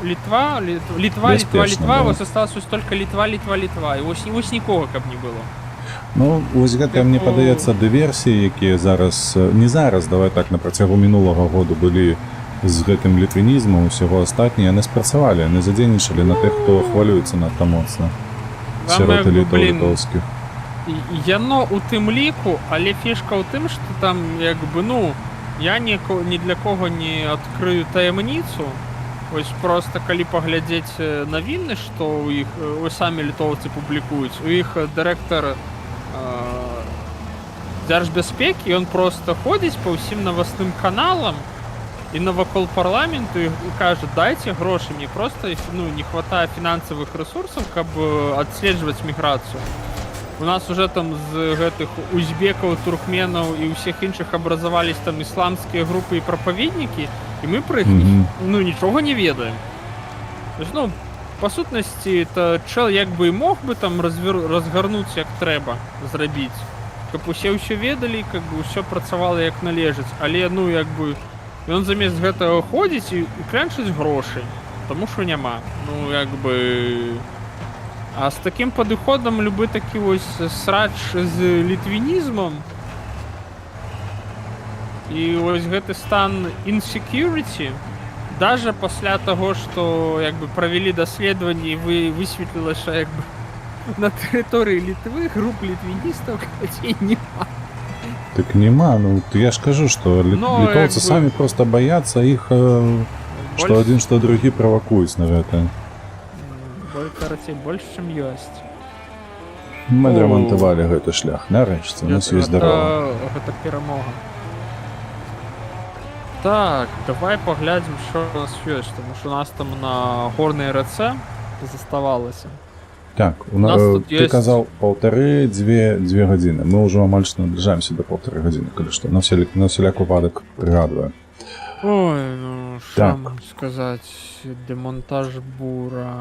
B: Літва,
A: Бяспечна, да.
B: вось асталася толькі Літва, і вось нікога каб не было.
A: Ну, вось гэта, мне падаецца, дыверсіі, якія зараз, не зараз, давай так, на працягу мінулага году былі з гэтым літвінізмам, усяго астатніе, яны спрацавалі, яны задзейнічалі на тых, хто хвалюецца надта моцна. Сярод літоўскіх.
B: Яно у тым ліку, але фішка ў тым, што там, як бы, ну, я ні для кого не адкрыю таямніцу. Вось проста калі паглядзець навіны, што ў іх самі літоўцы публікуюць, у іх дырэктар дзяржбяспекі, ён проста ходзіць па ўсім навасным каналам і навакол парламенту і кажа, дайце грошы, мне проста не хватае фінансавых рэсурсаў, каб адслежваць міграцыю. У нас уже там з гэтых узбекаў, туркменаў і ўсіх іншых абразавались там ісламскія групы і прапаведнікі, і мы пра іх нічога не ведаем. Па сутнасці, чэл як бы і мог бы там разгарнуць як трэба зрабіць, каб усе ўсё ведалі, каб ўсё працавала як належыць, але як бы ён замест гэтага ходзіць і клянчыць грошы, таму што няма. Як бы... А з такім падыходам любы такі вось срач з літвінізмам і вось гэты стан insecurity, даже пасля таго, што як бы правялі даследаванні і высветлілася, як бы на тэрыторыі Літвы груп літвіністаў хацей няма.
A: Так няма, я ж кажу, што літоўцы самі проста баяцца іх, што адзін, што другі правакуюць на гэта.
B: Карацей, больш, чым ёсць.
A: Мы адрамантавалі гэты шлях, нарэшце, у нас ёсць дарога.
B: Гэта перамога. Так, давай паглядзім, што у нас ёсць, тому што у нас там на горнай рацэ заставалася.
A: Так, ты казаў 1,5-2 гадзіны. Мы ўжо амаль што набліжаемся до 1,5 гадзіны, калі што, на ўсяляк выпадак прыгадваю.
B: Ой, што можна сказаць, дэмонтаж бура...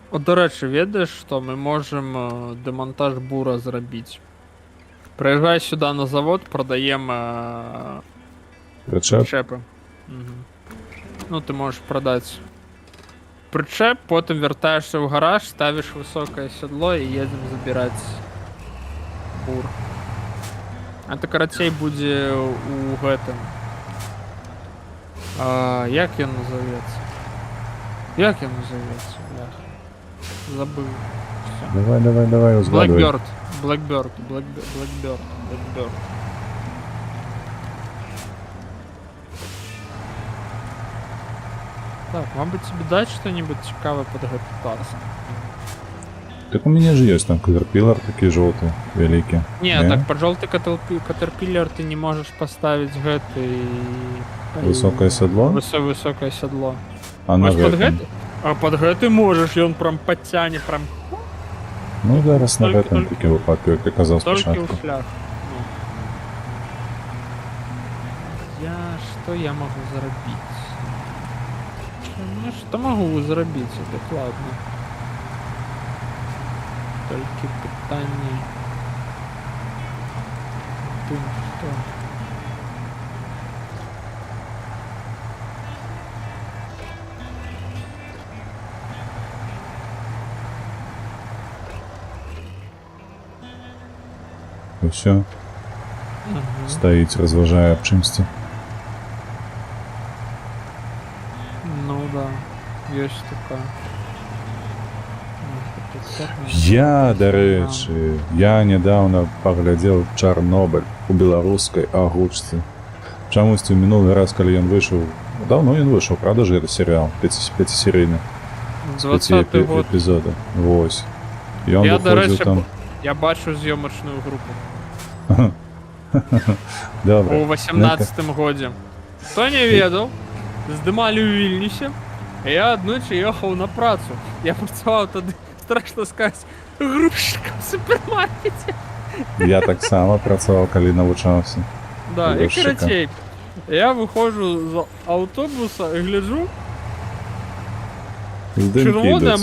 B: Дарэчы, ведаеш, што мы можам дэмонтаж бура зрабіць? Прыязджай сюда на завод, прадаем прычэпы. Ты можаш прадаць прычэп, потым вяртаешся ў гараж, ставіш высокае сядло і едзем забіраць бур. Карацей будзе у гэтым. Як ён назовецца? Забыл.
A: Давай, узгадывай.
B: Blackbird. Так, мабуть, тебе дать что-нибудь цікаве под гэты тарс?
A: Так у меня же есть там Caterpillar такие желтые, великие.
B: Не, так под желтый Caterpillar ты не можешь поставить гэты...
A: Высокое седло?
B: Высокое седло.
A: А на гэтым?
B: А под гэты можешь, и он прям подтянет, прям...
A: Зараз на гэтым такі выпадку, як ты казаў спачатку.
B: Толькі ў шлях. Что я могу зрабіць? Что могу зрабіць, дакладна. Толькі пытанне... Тым, што...
A: І все. Стаіць, разважае аб чымсьці.
B: Да, ёсць такая.
A: Дарэчы, я нядаўна паглядзеў Чарнобыль у беларускай агучцы. Чамусьці ў минулый раз, калі ён выйшаў, даўно ён выйшаў, правда же это серыял, 5-серыйны.
B: 20-й год.
A: Эпізода. Вось. Я,
B: дарэчы, там... я бачу з'ёмачную групу.
A: Добра.
B: У 18-м годзе. Хто не ведаў, здымалі ў Вільнюсе, я аднойчы ехаў на працу. Я працаваў тады, страшна сказаць, грузчыкам в супермаркеце.
A: Я таксама працаваў, калі навучаўся.
B: Да, і карацей, я выходжу з аўтобуса і гляджу, чырвоная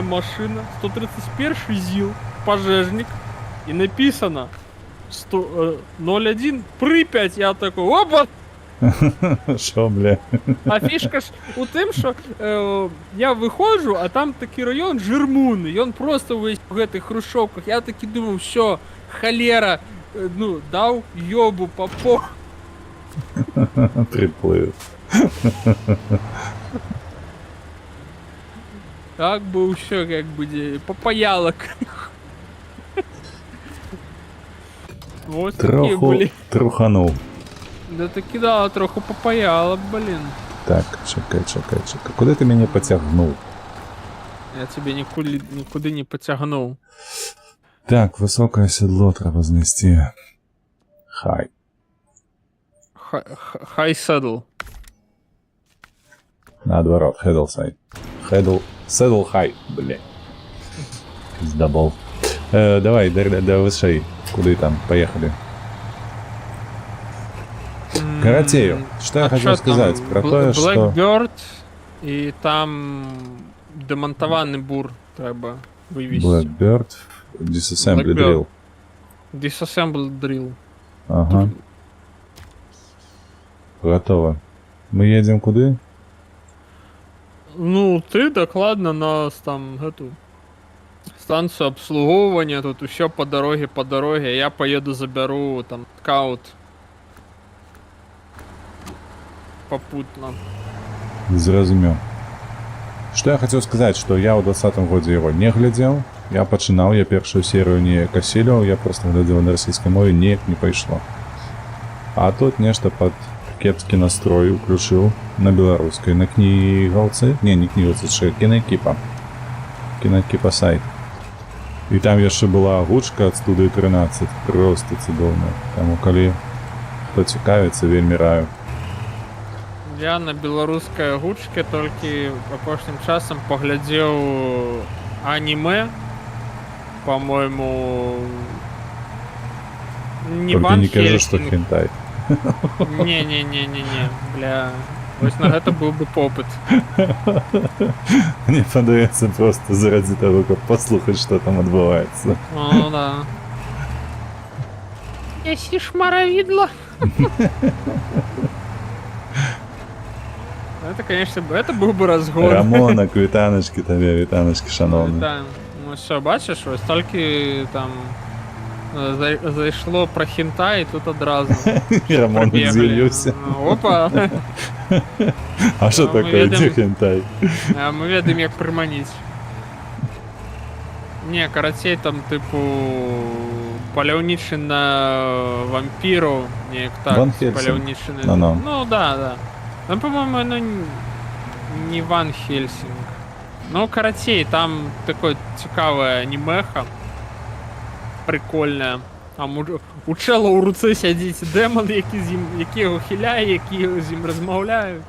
B: машына, 131 ЗІЛ, пажежнік, і написано 01 Прип'ять, я такой, опа!
A: Що, бля?
B: А фішка ж у тим, що я виходжу, а там такий район Жирмуни, і він просто весь в гэтых хрущовках. Я таки думав, що холера, ну, дав йобу по пох.
A: Приплив.
B: Так бы все как бы попаялок. Вот такие
A: Троху
B: были.
A: труханув.
B: Да таки да, троху попаяло, блин.
A: Так, чекай. Куди ти мене потягнув?
B: Я тебе никуда не потягнул.
A: Так, високе сідло треба знести. Хай.
B: Хай седл.
A: Наоборот, хедл сайд. Седл хай, бля. Пиздабол. Давай, до вышей. Куда там? Поехали. Каратею. Что я хотел сказать про то, что...
B: Blackbird и там демонтованный бур треба вывести.
A: Blackbird, Disassembly Drill.
B: Disassembly drill.
A: Ага. Готово. Мы едем куда?
B: Ну, ты докладно нас там эту станцию обслуговування, тут все по дороге, я поеду заберу там скаут попутно.
A: Зразумел. Что я хотел сказать, что я в 2020 году его не глядел. Я починал, я первую серию не косилил, я просто глядел на российской мове, не пошло. А тут нечто под кепский настрой уключил на белорусской, на книгалцы, не книгалцы, что киноэкипа сайт. И там еще была озвучка от студии 13, просто цудовно. Тому коли хто цікавиться, вельми раю.
B: Я на беларускай агучке толькі апошнім часам паглядзеў аніме, по-моему, не
A: Только
B: Ван
A: не кажи, что
B: Хельсинг.
A: хентай.
B: Не, бля. Ось на гэта быў бы попыт.
A: Мне подается просто заради того, как послухать, что там отбывается.
B: Ну да. Ясі шмаравідло. Это, конечно, это был бы разгон.
A: Рамона, квитаночки тебе, витаночки шановні.
B: Да. Ну все, бачиш, ось тільки там зайшло про хентай, і тут одразу.
A: Рамон з'явився.
B: Опа.
A: А що таке, де хентай?
B: А ми ведемо, як приманити. Не, карацей там, типу, паляўнічы на вампіру, неяк так,
A: Ван Хельсинг.
B: паляўнічы на...
A: Ну-ну.
B: Ну, да. Ну, по-моему, оно не Ван Хельсинг. Ну, карацей, там такое цікаве анімеха. Прикольне. Там у чела у руце сядзіць дэмон, які його хиляє, які з ним розмовляють.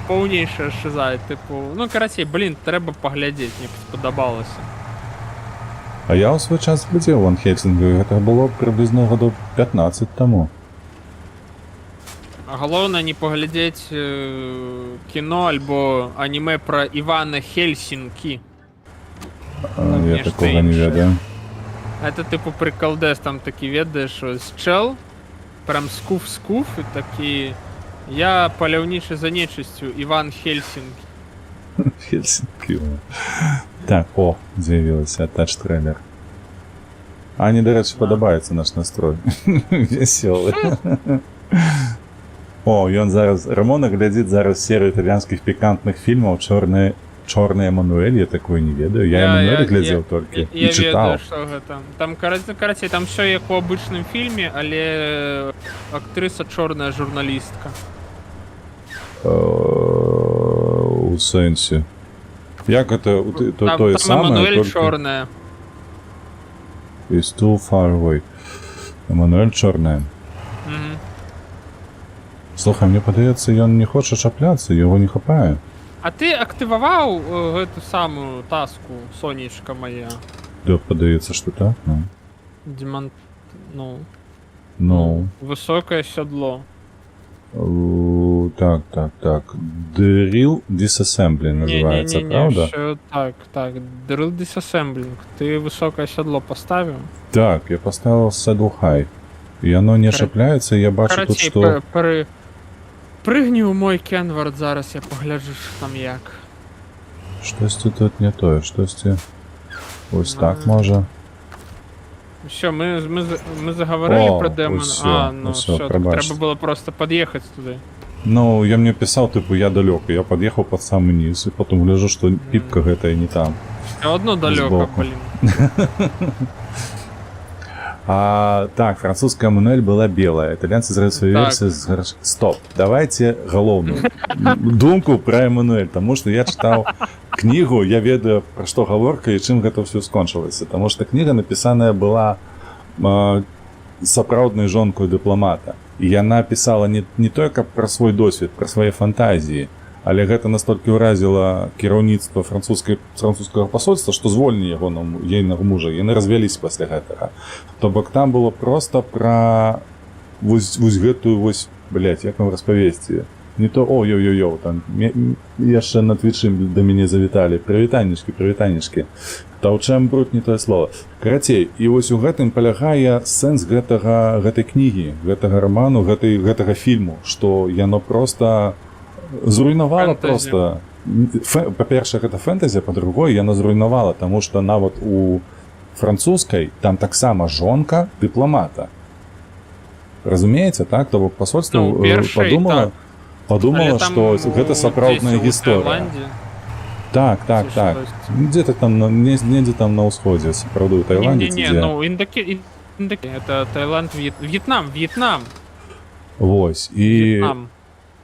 B: Повніше шиза, типу. Ну, карацей, блін, треба поглядіти, мені сподобалося.
A: А я у свой час глядел Ван Хельсинга, это было приблизно году 15 тому.
B: А головне не поглядеть кіно альбо аніме про Івана Хельсінкі.
A: Я такого не ведаю.
B: Это типу приколдес, там такі ведаєш, що чел, прям скуф і такі. Я паляўнічы за нечистю, Іван Хельсінкі.
A: Хельсинки. Так, о, з'явился тач-трейлер. Ані, до речі, подобається наш настрой. Веселий. О, і он зараз, Рамона глядит зараз серию итальянских пикантных фильмов «Чорний Еммануель», я такой не ведаю. Я Еммануель глядел только
B: я
A: и читал.
B: ведаю, що гэта. Там, карацей, там все як у обычным фільме, але актриса чорная журналістка.
A: У сенсі. Як это то самое,
B: Еммануель
A: только...
B: чорная.
A: It's too far away. Еммануель чорная.
B: Угу.
A: Слухай, мне падаецца, ён не хоча чапляцца, яго не хапае.
B: А ты актываваў гэту самую таску, сонечка моя?
A: Да, падаецца, што так, ну. Так. Drill Disassembly называется, правда?
B: Все так. Drill Disassembling. Ты высокое седло поставил?
A: Так, я поставил Saddle High. И оно не шапляется, и я бачу тут,
B: Короче,
A: что...
B: Пригни у мой Кенвард зараз, я погляджу, що там як.
A: Щось тут не то, щось... Ось так може.
B: Все, ми заговорили про демона.
A: Усё,
B: так
A: пробачте.
B: треба було просто під'їхати туди.
A: Ну, я мне писал, типа, я далеко. Я подъехал под самый низ, и потом гляжу, что пипка это не там.
B: Все одно далеко,
A: Сбоку.
B: блін.
A: Так, французская Эммануэль была белая. Итальянцы сделали свою
B: Так.
A: версию с Стоп, давайте головную думку про Эммануэль, потому что я читал книгу, я ведаю, про что гаворка и чым гэта все скончылася. Потому что книга написаная была сапраўднай жонкой дыпламата. І яна пісала не толькі пра свой досвед, пра свае фантазіі, але гэта настолькі ўразіла кіраўніцтва французскага пасольства, што звольнілі ейнага мужа, яны развяліся пасля гэтага. То бок там было проста пра вось гэтую як вам распавесці. Не то о-йо-йо-йо, там яшчэ на твічы да мяне завіталі. Прывітанечкі. Таўчэм бруд не тое слово. Карацей, і вось у гэтым палягае сэнс гэтай кнігі, гэтага раману, гэтага фільму, што яно проста зруйнавала проста. Па-першае, гэта фэнтэзі, па-другое, яно зруйнавала, таму што нават у французскай там таксама жонка дыпламата. Разумееце, так? То бок пасольства падумала, што гэта сапраўдная гісторыя. Так. Где-то там, недзе там на ўсходзе, сапраўды, у Таиланде ці дзе?
B: Это Таиланд, В'етнам.
A: Вось, і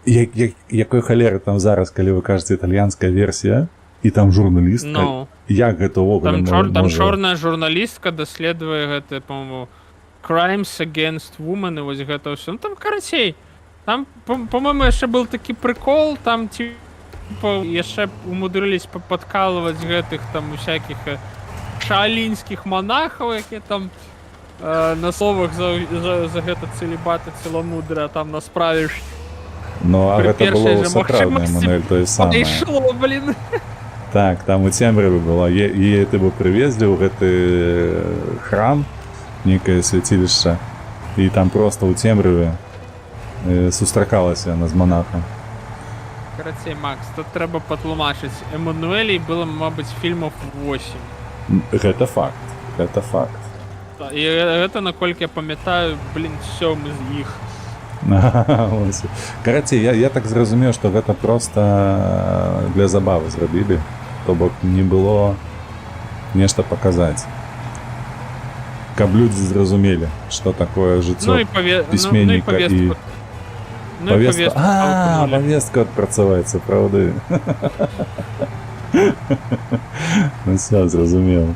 A: якой халеры там зараз, калі вы кажаце італьянская версія, і там журналістка, як гэта ўвогуле можа?
B: Там чорная журналістка даследуе гэта, по-моему, Crimes Against Women, і вось гэта ўсё. Ну там, карацей, там, по-моему, яшчэ был такі прикол, там, яшчэ умудрылись падкалываць гэтых там усякіх шаалінскіх монахаў, якія там на словах за гэта цэлібат і цэломудры, а там на справе
A: Ну, а гэта было сапраўдная Эммануэль, тое самае.
B: Пайшло, блін.
A: Так, там у цемряве была. Яе тыбы прывезлі ў гэты храм, некае свяцілішча, і там проста ў цемряве сустракалася яна з монахам.
B: Карацей, Макс, тут трэба патлумачыць. Эммануэлей было, мабыць, фільмаў 8.
A: Гэта факт.
B: І гэта, наколькі я памятаю, блін, 7 з іх.
A: Карацей, я так зразумеў, што гэта проста для забавы зрабілі. То бок не было нешта паказаць. Каб людзі зразумелі, што такое жыццё пісьменніка і... Повестка адпрацаваецца, праўды. Ну все, зразумела.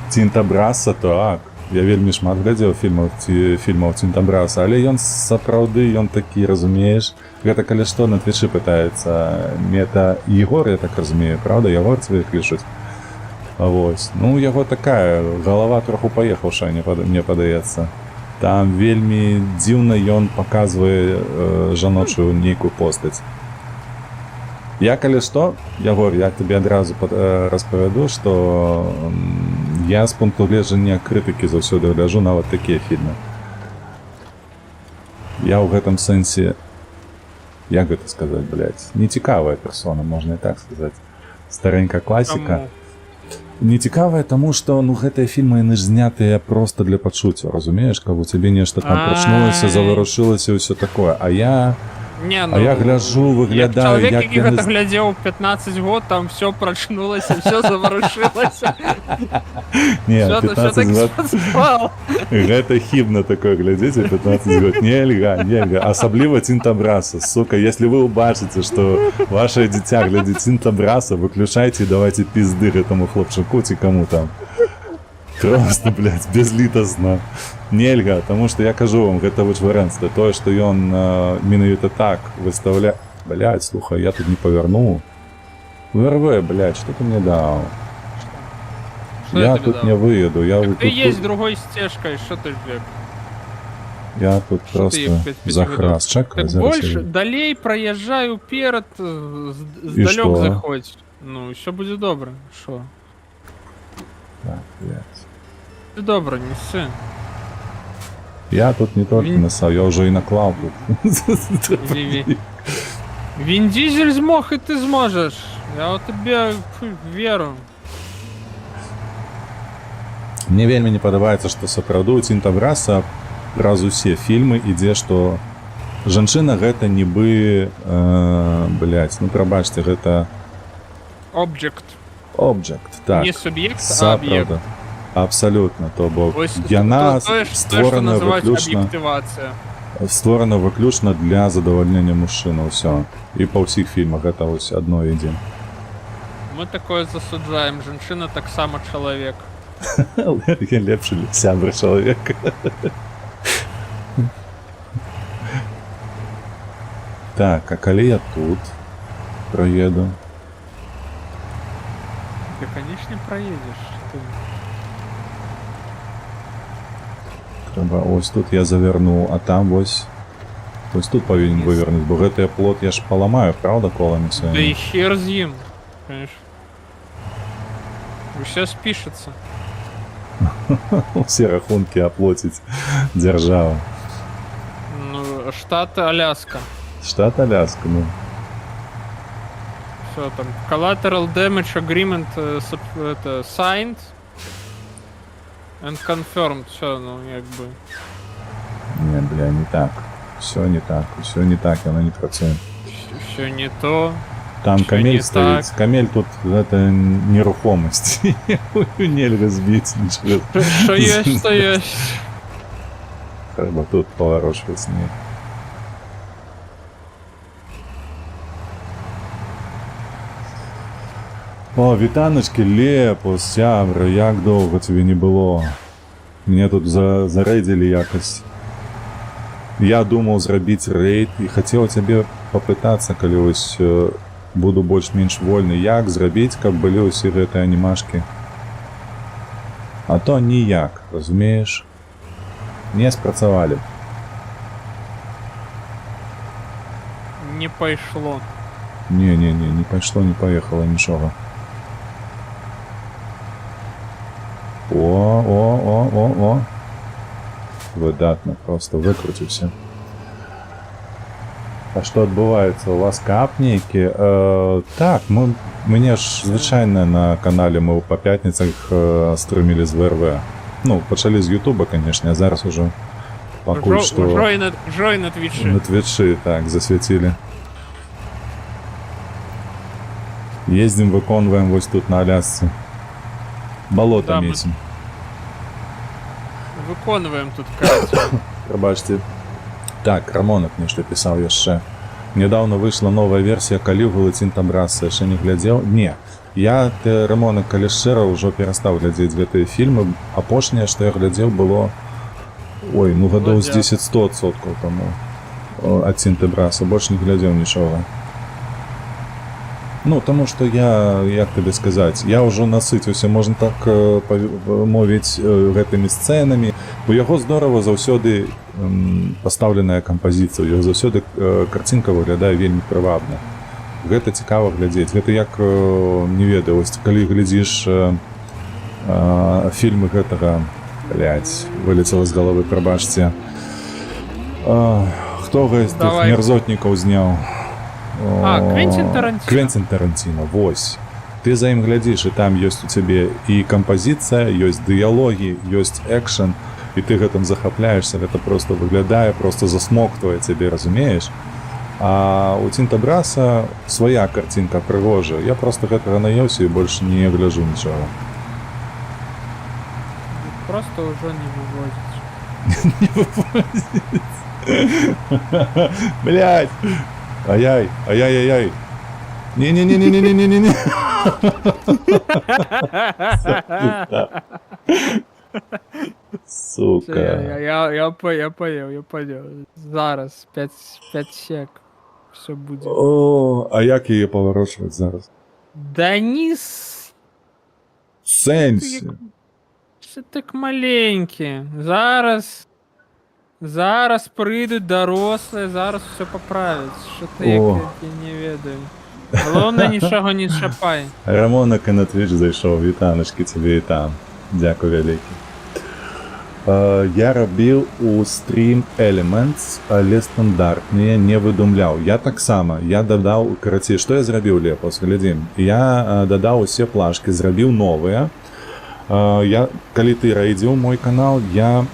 A: Цінтабраса, так. Я вельмі шмат глядзеў фільмаў Цінтабраса, але ён сапраўды, ён такі, разумееш, гэта калі што на твічы пытаецца. Мета Егор, я так разумею, правда? Егор цвых клічуць. Вось. Ну, яго такая, галава троху паехаўшая, мне падаецца. Там вельмі дзіўна ён паказвае жаночую нейкую постаць. Я, калі што, Ягор, я табе адразу распавяду, што я з пункту гледжання крытыкі заўсёды гляджу нават такія фільмы. Я ў гэтым сэнсе, як гэта сказаць, блядь, нецікавая персона, можна і так сказаць. Старэнькая класіка. Нецікавая, таму што, ну, гэтыя фільмы, яны ж знятыя проста для пачуцця, разумееш, каб у цябе нешта там прачнулася, заварушылася і ўсё такое. А я гляджу, выглядаю,
B: як чалавек, які гэта глядзеў 15 год, там все прачнулася, все заварушылася.
A: Не, 15 год. Гэта хібна такое глядзець, 15 год. Нельга. Асабліва Цінтабраса. Сука, если вы убачыце, што ваше дзіця глядзіць Цінтабраса, выключайце і давайте пізды гэтаму хлопчаку ці каму там. Просто, блядь, безлітасна. Нельга, таму што я кажу вам, гэта вычварэнства. Тое, што ён менавіта так выстаўляе... Блядь, слухай, я тут не павярну. Вырве, блядь, што ты мне даў? Я тут не выеду.
B: Ты есть другой сцежкай, што ты, блядь?
A: Я тут
B: Что ты
A: просто
B: их пять
A: захрас. Чекай,
B: Так
A: зараз
B: больше,
A: я...
B: далей проезжай уперед,
A: И
B: здалек
A: что?
B: заходь. Ну, все будет добро. Шо?
A: Так, блядь.
B: Ты добро, не ссы.
A: Я тут не только
B: Вин-
A: насал, я уже и наклал тут.
B: Вин Дизель змог, и ты сможешь. Я вот тебе веру.
A: Мне вельмі не падабаецца, што сапраўды ў Цінтабраса праз усе фільмы ідзе, што жанчына гэта нібы, блядь, ну прабачце, гэта
B: Object.
A: object, так.
B: Не суб'ект, а об'єкт.
A: Сапраўда. Абсалютна, то бок
B: Ось
A: яна
B: то, що
A: створана
B: називають
A: выключна
B: об'єктивація.
A: створана выключна для задавальнення мужчыны, ўсё. І па ўсіх фільмах гэта вось адно ідзе.
B: Ми такое засуджаємо. Женщина так само чоловік.
A: Я лепшы сябра чалавека. Так, а калі я тут проеду?
B: Ти, конечно, проїдеш. Ти.
A: Трэба, ось тут я заверну, а там вось тут павінен
B: Yes.
A: вывернуць, бо гэты плот я ж паламаю, правда, коламі
B: Да
A: сваімі?
B: і хер з ім. Конечно. Усе спішиться.
A: Усе рахункі аплоціць дзяржава.
B: Ну, штат Аляска.
A: Штат Аляска, ну.
B: Все там. Collateral damage agreement это signed and confirmed. Все, ну, якби.
A: Не, бля, не так. Все не так, оно не працуе.
B: Все не то.
A: Там
B: Всё
A: камель
B: не
A: стоит.
B: так.
A: Камель тут это нерухомость. Нельзя сбить ничего.
B: Що є, що є.
A: Треба тут поворошивать с ней. О, вітаночки, Лепус, сябра, як довго тебе не було. Меня тут зарейдили якось. Я думал зрабіць рейд і хотел тебе попытаться, калі ось буду больш-менш вольны, як зрабіць, каб былі ўсе гэтыя анімашкі. А то ніяк, разумееш? Не спрацавалі.
B: Не пайшло.
A: Не пайшло, не поехало нічога. О. Выдатно, просто выкруціўся. А што адбываецца? У вас кап нейкі? Так, мне ж звычайна на канале мы па пятніцах стрымілі з ВРВ. Ну, пачалі з Ютуба, конечно, а зараз уже пакуль што...
B: Жой на твічы.
A: На твічы, так, засвяцілі. Ездзім, выконваем вось тут на Алясцы. Балота
B: Да,
A: месім.
B: Выконваем тут карацію.
A: Прабачце. Так, Рамонак нешта пісаў яшчэ. Нядаўна выйшла новая версія Калігулы Цінтабраса. Яшчэ не глядзеў? Не. Я, Рамонак, калі шчыра, ўжо перастаў глядзець гэтыя фільмы. Апошняе, што я глядзеў, было... Ой, ну гадоў з 10-100% таму. Ад Цінтабраса. Больш не глядзеў нічога. Ну, таму што я, як табе сказаць, я ўжо насыціўся, можна так мовіць, гэтымі сцэнамі. У яго здорава заўсёды пастаўленая кампазіцыя, у яго заўсёды карцінка выглядае вельмі прывабна. Гэта цікава глядзець. Гэта як, не ведаю, ось, калі глядзіш фільмы гэтага, блядь, вылецела з галавы, прабачце. Хто гэтых мерзотнікаў зняў?
B: Квентин Тарантино.
A: Квентин Тарантино, вось. Ты за ім глядзіш, і там ёсць у цябе і кампазіцыя, ёсць дыялогі, ёсць экшн, і ты гэтым захапляешься, гэта просто выглядае, просто засмоктвае цябе, разумееш? А у Цінтабраса свая карцінка прыгожая. Я просто гэтага наеўся і больш не гляджу нічога.
B: Просто ўжо не вывозіць.
A: Не вывозіць. Блядь! Ай-яй. Не-не-не-не-не-не-не-не. Сука.
B: Я понял. Зараз 5 сек. Все буде.
A: О, а як її поворошувати зараз?
B: Да ніс.
A: Сенсі.
B: Все так маленьке. Зараз Зараз прийдуть дорослі, зараз все поправить. Що ти, як
A: О.
B: я не ведаю. Головне, нічого не чапай.
A: Рамонок на Twitch зайшов. Вітаночки тобі і там. Дякую великий. Я робив у Stream Elements, але стандартні не видумляв. Я так само. Я додав, коротше, що я зробив, Лепос, глядім. Я додав усі плашки, зробив нові. Коли ти рейдив мой канал, я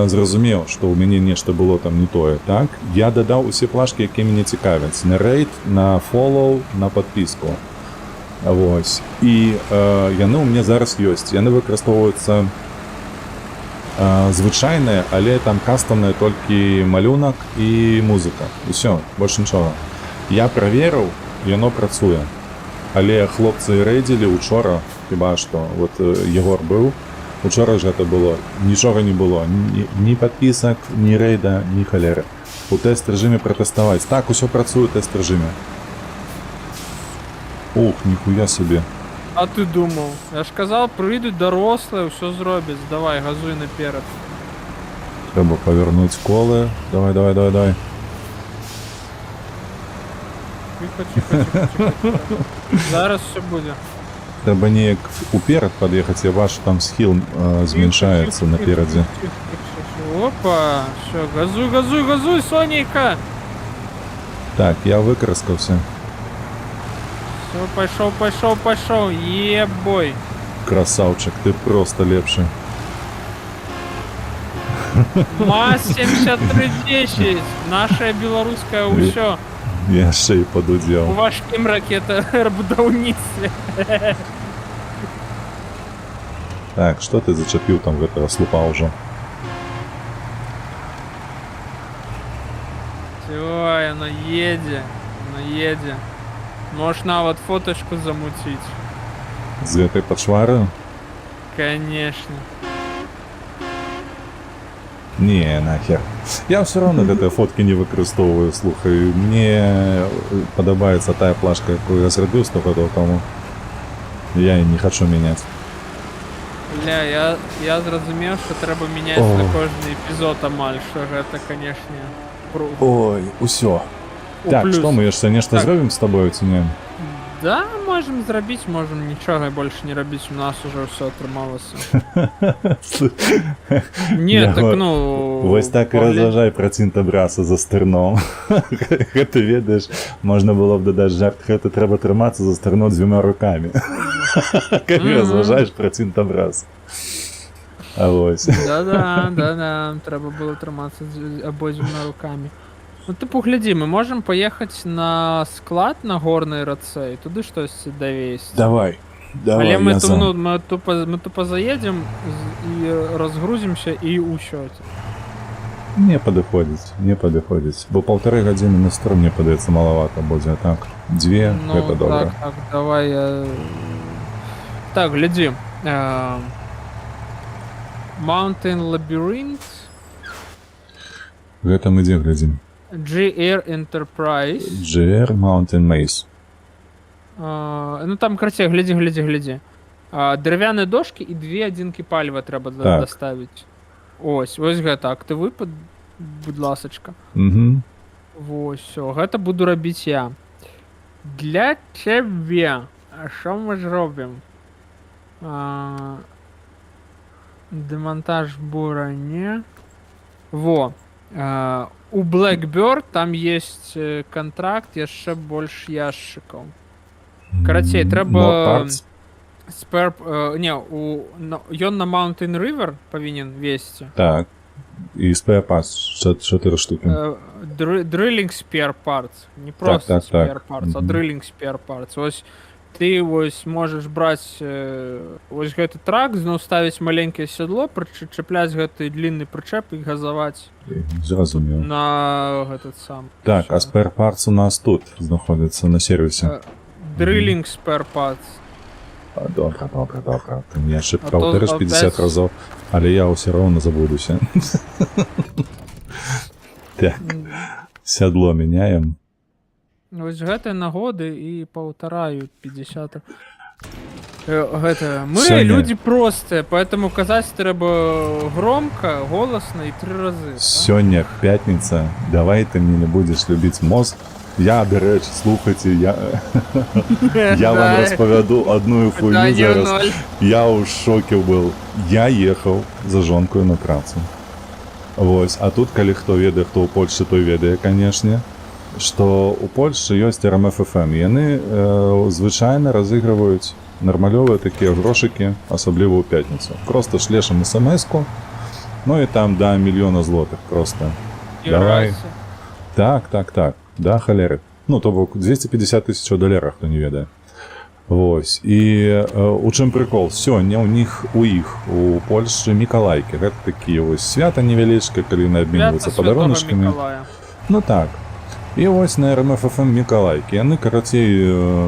A: зрозумів, що у мене нечто було там не тоє, так? Я додав усі плашки, які мені цікавлять. На рейд, на фоллоу, на підписку. Ось. І яны у мене зараз є. Яны використовуються звичайне, але там кастомне тільки малюнок і музика. І все, більше нічого. Я перевірив, і воно працює. Але хлопці рейдили учора, хіба що, от Єгор був, учора ж це було, нічого не було, ні підписок, ні рейда, ні холери. У тест-режимі протестувати. Так, усе працює у тест-режимі. Ух, ніхуя собі.
B: А ти думав? Я ж казав, прийдуть дорослі, все зроблять. Давай, газуй наперед.
A: Треба повернути коли. Давай.
B: Тихо. Зараз все буде.
A: Треба неяк уперед під'їхати, я бачу, там схил зменшається напереді.
B: Опа, все, газуй, Сонейка.
A: Так, я використався.
B: Все, пошел, ебой.
A: Красавчик, ти просто лепший.
B: МАЗ-7310, наша белорусская усё.
A: Я ще й
B: У
A: подудел.
B: вашим ракета будовництве.
A: Так, що ти зачепив там в этого слупа вже?
B: Все, оно едет. Можешь навод фоточку замутить.
A: З этой подшварою?
B: Конечно.
A: Не, нахер. Я все равно для этой фотки не використовую, слухай. Мне подобається та плашка, яку я зробив 100 років тому. Я її не хочу міняти.
B: Бля, я зрозумів, що треба міняти
A: О.
B: на кожний епізод Амаль, що це, конечно,
A: Ой, усё. Так,
B: плюс.
A: що ми ще нечто
B: Так.
A: зробимо з тобою, чи ні?
B: Да, можем зробити, можем нічого більше не робити, у нас уже все отрималося. Ні,
A: Я
B: так
A: вот-
B: ну...
A: Ось так і
B: погляд-
A: розважай про Цінтобраса за стерном. Ти ведеш, можна було б додати жарт, хето треба триматися за стерно 2 руками. Як
B: Мгм.
A: розважаєш про Цінтобрас. А ось.
B: Да, треба було триматися обидвома руками. Ну, типу, гляді, ми можемо поїхати на склад на горний Рацей, і туди щось довести.
A: Давай. Давай,
B: Але ми,
A: я за.
B: ми тупо заїдемо і розгрузимося і учете.
A: Не подходить. Бо 1,5 години на стрім, мені подається, маловато буде, а так 2,
B: Ну,
A: це добре.
B: так, давай я... Так, гляди. Mountain Labyrinth,
A: Гэта ми де глядим?
B: GR Enterprise.
A: GR Mountain Maze.
B: Ну там, короче, гляди. Дерев'яні дошки і 2 одинки палива треба
A: Так.
B: доставити. Ось гэта, активуй, будь ласочка.
A: Угу.
B: Ось, все, гэта буду робити я. Для тебе, а що ми ж робимо? Демонтаж бура не. Во. У Blackbird там есть контракт, яшчэ больш яшчыкаў. Карацей, трэба спер... Не, ён на Mountain River павінен весці.
A: Так. І spare parts 4 штуки.
B: Drilling spare parts. Не просто
A: так.
B: spare parts, а
A: Мгм.
B: drilling spare parts. Ось ты ось можаш браць ось гэты трак, зноў ставіць маленькае сядло, прычапляць гэты длінны прычэп і газаваць
A: Зрозумів.
B: на этот сам.
A: Так, а spare parts у нас тут знаходиться на сервісі.
B: Drilling spare parts.
A: Добре. Ти мені ще
B: А то
A: повториш 50
B: опять-
A: разів, але я все одно забудуся. Так, сядло міняємо.
B: Ось гэтай нагоды і паўтараю 50. Мы
A: Сёння.
B: люди простые, поэтому казаць трэба громко, голосно и 3 разы.
A: Сёння пятница, давай ты мне не будешь любить мозг. Я, до речі, слухайте, я вам розповіду одну хуйню зараз. Я у шокі був. Я їхав за жонкою на працю. Ось, а тут, коли хто ведає, хто у Польщі, той ведає, звісно, що у Польщі є RMF-FM. І вони, звичайно, розігрують нормальові такі грошики, особливо у п'ятницю. Просто шлешем смс-ку, ну і там до 1 мільйона злотих просто. Давай. Так. Да, холери. Ну, то бок 250 тисяч доларів, хто не ведає. Ось. І у чим прикол? Сьогодні у Польщі Миколайки. Це такі ось свята невеличкі, коли вони обмінюються подаруночками. Ну так. І ось на RMF-FM Миколайки. Вони, коротше,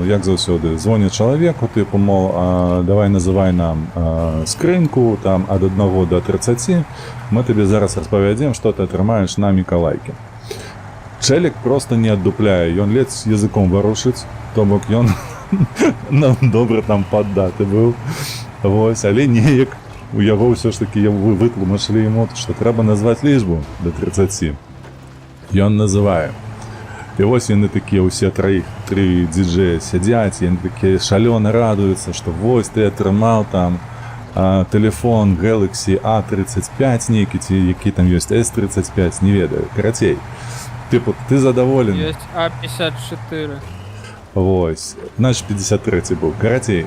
A: як завсюди, дзвонять чоловіку, типу, мол, давай називай нам скриньку, там, від 1 до 30, ми тобі зараз розповідемо, що ти отримаєш на Миколайки. Челік просто не отдупляє, він ледь язиком ворушить, то бок він нам добре там поддати був. Ось, але ніяк у його все ж таки витлумачили йому, що треба назвати лічбу до 30. І він називає. І ось вони такі, усі три діджеї сидять, і вони такі шалено радуються, що ось ти отримав там телефон Galaxy A35 некий, який там є S35, не ведаю, коротей. Типу, ти задоволен?
B: Є А54.
A: Ось, значить 53-й був. Коротей,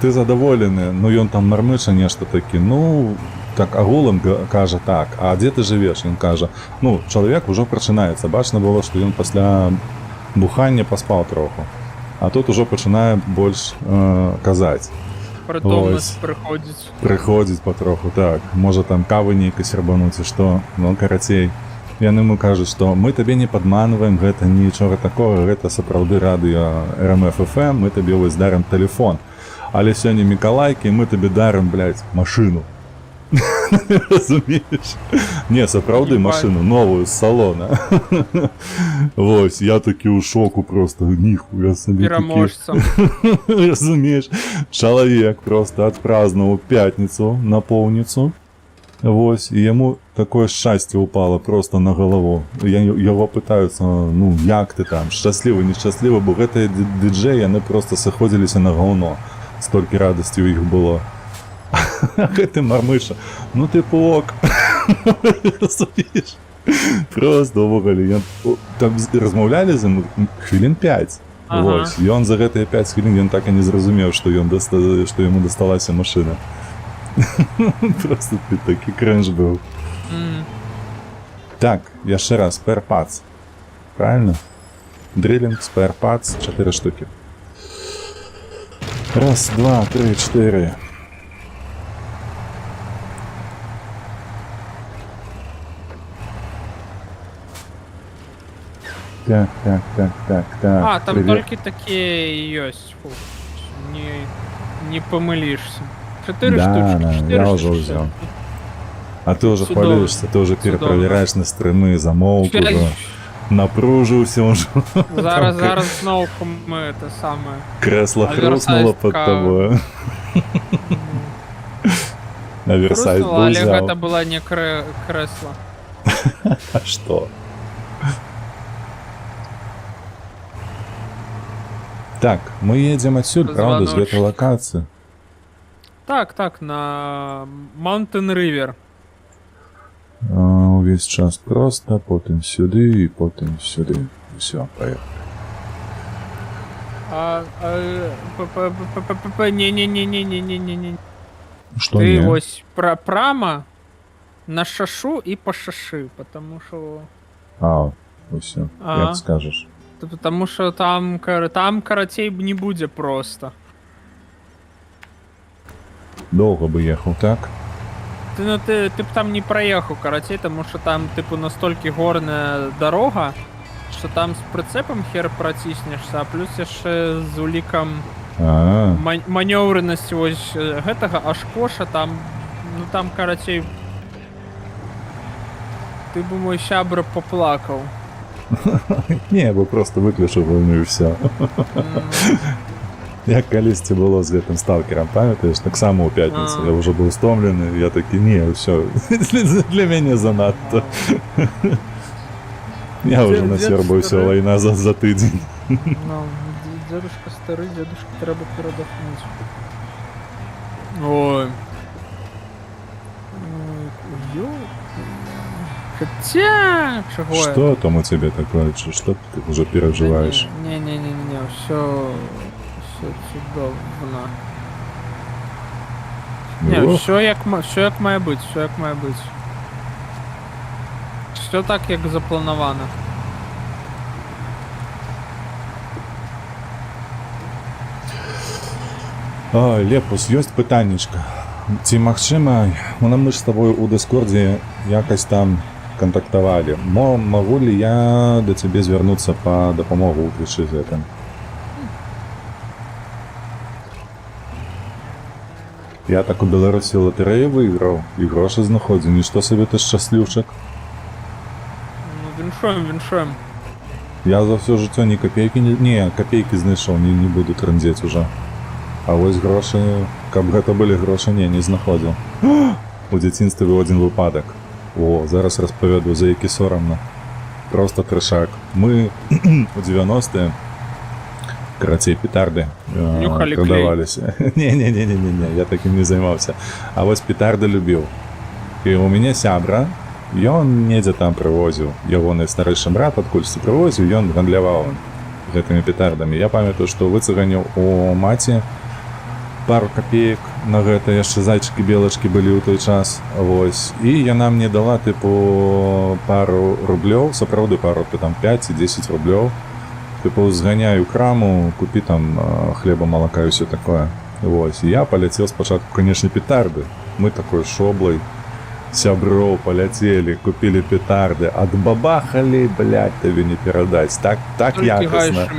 A: ти задоволений, ну він там мармише нечто таке, ну, так агулом каже так, а де ти живеш? Він каже, ну, чоловік вже починається, бачно було, що він після бухання поспав трохи, а тут вже починає більш казати.
B: Притомність приходить.
A: Приходить потроху, так, може там кави якось рабануть, що, ну, коротей. Яны ему кажуць, што мы табе не падманваем, гэта нічога такога, гэта сапраўды радыё RMF-FM, мы табе вось дарым тэлефон. Але сёння Мікалайкі, мы табе дарым, блядь, машыну. Разумееш? Не, сапраўды машыну, новую, з салона. Вось, я такі ў шоку просто, ніхуя сабе.
B: Пераможцам.
A: Разумееш? Чалавек просто адпразнаваў пятніцу на поўніцу. Вось, і яму такое шчасце упало просто на голову. Яго пытаюцца, ну, як ты там, шчаслівы, нешчаслівы, бо гэтыя дыджэі, яны просто сыходзіліся на гаўно. Столькі радасці ў іх было. Гэты мармыша, ну ты ок. Просто увогуле, там размаўлялі з ім хвілін 5. Вось, і он за гэтыя 5 хвілін ён так і не зразумеў, што яму дасталася машына. Просто ты такі крэнж быў. Так, яшчэ раз, spare parts. Правильно? Дриллинг, spare parts, 4 штуки. Раз, два, три, 4. Так.
B: А, там
A: Привет.
B: толькі такія ёсць. Фу. Не помилишься. 4
A: да,
B: штучки.
A: Да,
B: 4
A: я уже
B: штучки.
A: взял. А ты уже
B: Судово.
A: хвалишься, ты уже перепроверяешь на стримы, замолк уже, напружился уже.
B: Зараз знову ми это самое.
A: Кресло хрустнуло под тобой. Оверсайз был
B: але
A: взял.
B: гэта было не кресло.
A: А что? Так, мы едем отсюда, правда, с этой локации.
B: Так, на Mountain River.
A: Весь час просто, потім сюди і потім сюди. Все, поехали.
B: Не.
A: Что
B: Ты
A: не?
B: ось прямо на шашу и по шаши, потому что...
A: Все,
B: Ага.
A: як скажешь.
B: Потому что там каратей не будет просто.
A: Долго бы ехал, так?
B: Ты б там не проехал каратей, потому что там типу настолько горная дорога, что там с прицепом хер протиснешься, а плюс яшчэ з улікам манёвренасці ось гэтага ашкоша там, ну там карацей, ты бы мой сябра поплакал.
A: Не, я бы просто выключил войну и все. Як калісьці было з гэтым сталкерам, памятаеш, так само ў пятніцу я ўжо быў стомлены, я такі, не, ўсё, для мяне занадта. Я уже насербаўся лайна за тыдзень.
B: Дедушка старый, дедушка треба перадохнуть. Ой. Ё. Хотя, чего?
A: Что там у тебя такое? Что ты уже переживаешь?
B: Не, все чудовно. Не, все як має бути, все як має бути. Все так, як заплановано.
A: Лепус, ёсць пытаннічка. Ці магчыма, мы ж з тобой у Дыскордзе якось там контактавалі. Могу ли я до цябе звярнуцца па дапамогу ў ключы гэтым? Я так у Беларусі латарэю выйграў і грошы знаходзіў. Нішто сабе ты шчасліўчык.
B: Ну, віншуем.
A: Я за ўсё жыццё ні капейкі не капейкі знайшоў, не буду трындзець ужо. А вось грошы, каб гэта былі грошы, не знаходзіў. У дзяцінстве быў адзін выпадак. О, зараз распавяду, за які сорамна. Просто трэшак. Мы у 90-е, карацей, петарды прадаваліся. Не, я такім не займаўся. А вось петарды любіў. І у мяне сябра, ён недзе там прывозіў. Ягоны старэйшы брат адкульсьці прывозіў, ён гандляваў гэтымі петардамі. Я памятаю, што выцыганіў у маці пару копеек на гэта, яшчэ зайчыкі белачкі былі ў той час, вось, і яна мне дала тыпу пару рублёў, сапраўды пару, там 5 ці 10 рублёў, тыпу зганяю краму, купі там хлеба, малака і ўсё такое, вось, і я паляцеў спачатку, канешне, петарды, мы такой шоблай сяброў паляцелі, купілі петарды, адбабахалі, блядь, табе не перадаць, так якасна.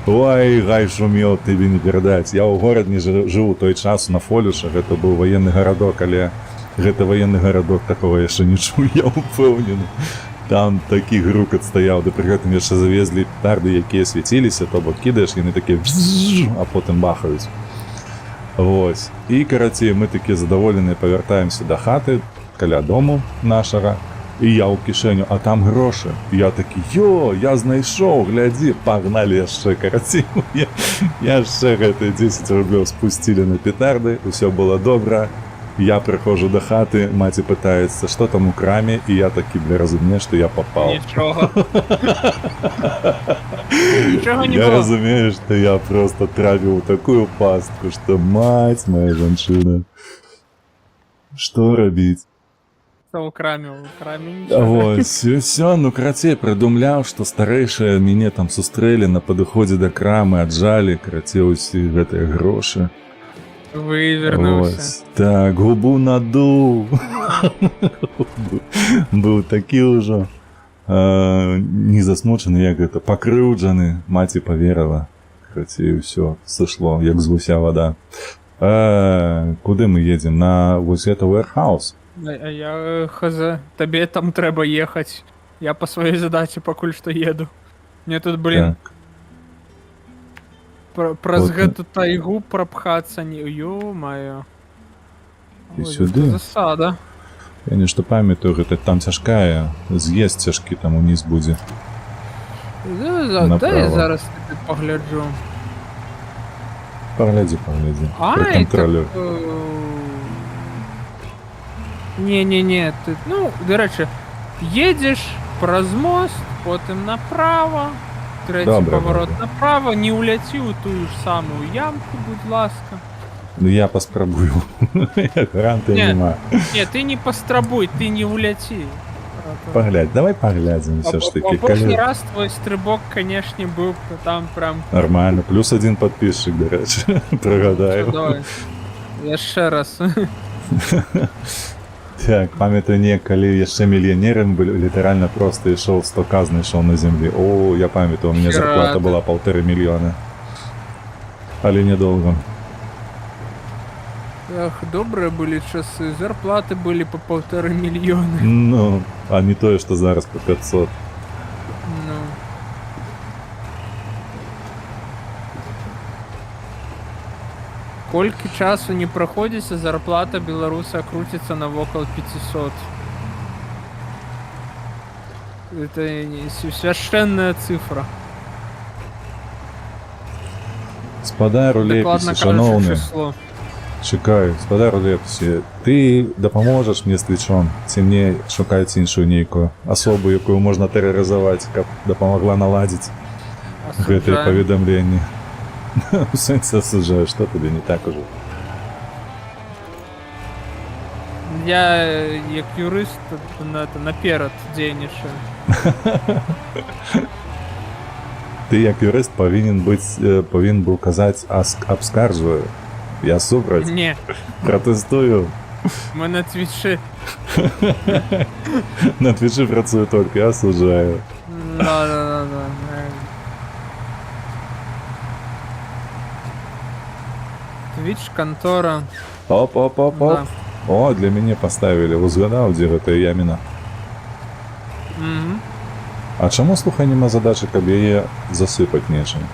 A: Ой, гай шумел, табе не перадаць. Я ў горадні жыў у той час на Фолюша, гэта быў ваенны гарадок, але гэта ваенны гарадок, такого яшчэ не чуў, я упэўнены. Там такі грукат стаяў, ды пры гэтым яшчэ завезлі петарды, якія свяціліся, то бок кідаеш, яны такія, а потым бахаюць. Вось. І, карацей, мы такі задаволеныя павяртаемся да хаты, каля дому нашага, і я ў кішэню, а там грошы. Я такі, я знайшоў, глядзі, пагналі яшчэ, карацей. Яшчэ гэтыя 10 рублёў спусцілі на петарды, усё было добра. Я прыходжу да хаты, маці пытаецца, што там у краме, і я такі, разумею, што я папаў.
B: Нічога. Нічога не было.
A: Я разумею, што я просто трапіў у такую пастку, што маць моя жанчына. Што рабіць?
B: У краме нічога.
A: Вось, і ўсё, ну карацей, прыдумляў, што старэйшыя мяне там сустрэлі на падыходзе да крамы, аджалі, карацей, усе гэтыя грошы.
B: Вывернуўся.
A: Так, губу надуў. Быў такі ўжо не засмучаны, як гэта, пакрыўджаны. Маці паверыла. Карацей, усё, сышло, як з гуся вада. Куды мы едзем? На вось гэта warehouse.
B: А я хз, табе там трэба ехаць. Я па сваёй задаче пакуль што еду. Мне тут, блин, праз гэту тайгу прапхацца не... Ё-маё.
A: І сюды?
B: Засада.
A: Я нешта памятаю, гэта там цяжкая, з'езд цяжкі там уніз будзе.
B: Дай зараз пагляджу.
A: Паглядзі.
B: Ай, так... Не, ты, ну, дарэчы, едзеш праз мост, потым направо, трэці поворот направо, не ўляці ў тую ж самую ямку, будь ласка.
A: Ну я паспрабую, гарантыі няма.
B: Не, ты не паспрабуй, ты не ўляці.
A: Паглядь, давай паглядзім ўсё ж такі.
B: Апошні раз твой стрыбок, канешне, быў там прям...
A: Нормально, плюс один подписчик, дарэчы, прыгадаю.
B: Давай, яшчэ раз.
A: Так, памятаю, калі яшчэ мільянерам былі, літаральна проста ішоў 100к, знайшоў на зямлі. О, я памятаю, у мяне зарплата была 1,5 мільёна. Але недолго.
B: Ах, добрыя былі часы, зарплаты былі по 1,5 мільёна.
A: Ну, а не тое, што зараз по 500.
B: Ну. Колькі часу не праходзіць, зарплата беларуса круціцца навокал 500. Это священная цифра.
A: Спадару
B: Дакладна
A: Лепісі,
B: кажучы,
A: шановны.
B: число.
A: Чекаю, спадару Лепісі, ты дапаможаш мне з твічом, ці мне шукаць іншую нейкую асобу, якую можна тэрарызаваць, каб дапамагла наладзіць гэтыя паведамленні. У сэнсе асуджаю, што табе не так ужо?
B: Я, як юрыст, наперад дзейнічаю.
A: Ты як юрыст павінен быў казаць абскарджваю. Я супраць.
B: Не,
A: Протестую.
B: мы на твічы.
A: На твічы працую толькі, я асуджаю.
B: Да. Твіч, кантора.
A: Оп.
B: Да.
A: О, для мяне паставілі. Узгадаў, дзе гэтая яміна. А чаму, слухай, нема задачы, каб яе засыпаць нечым?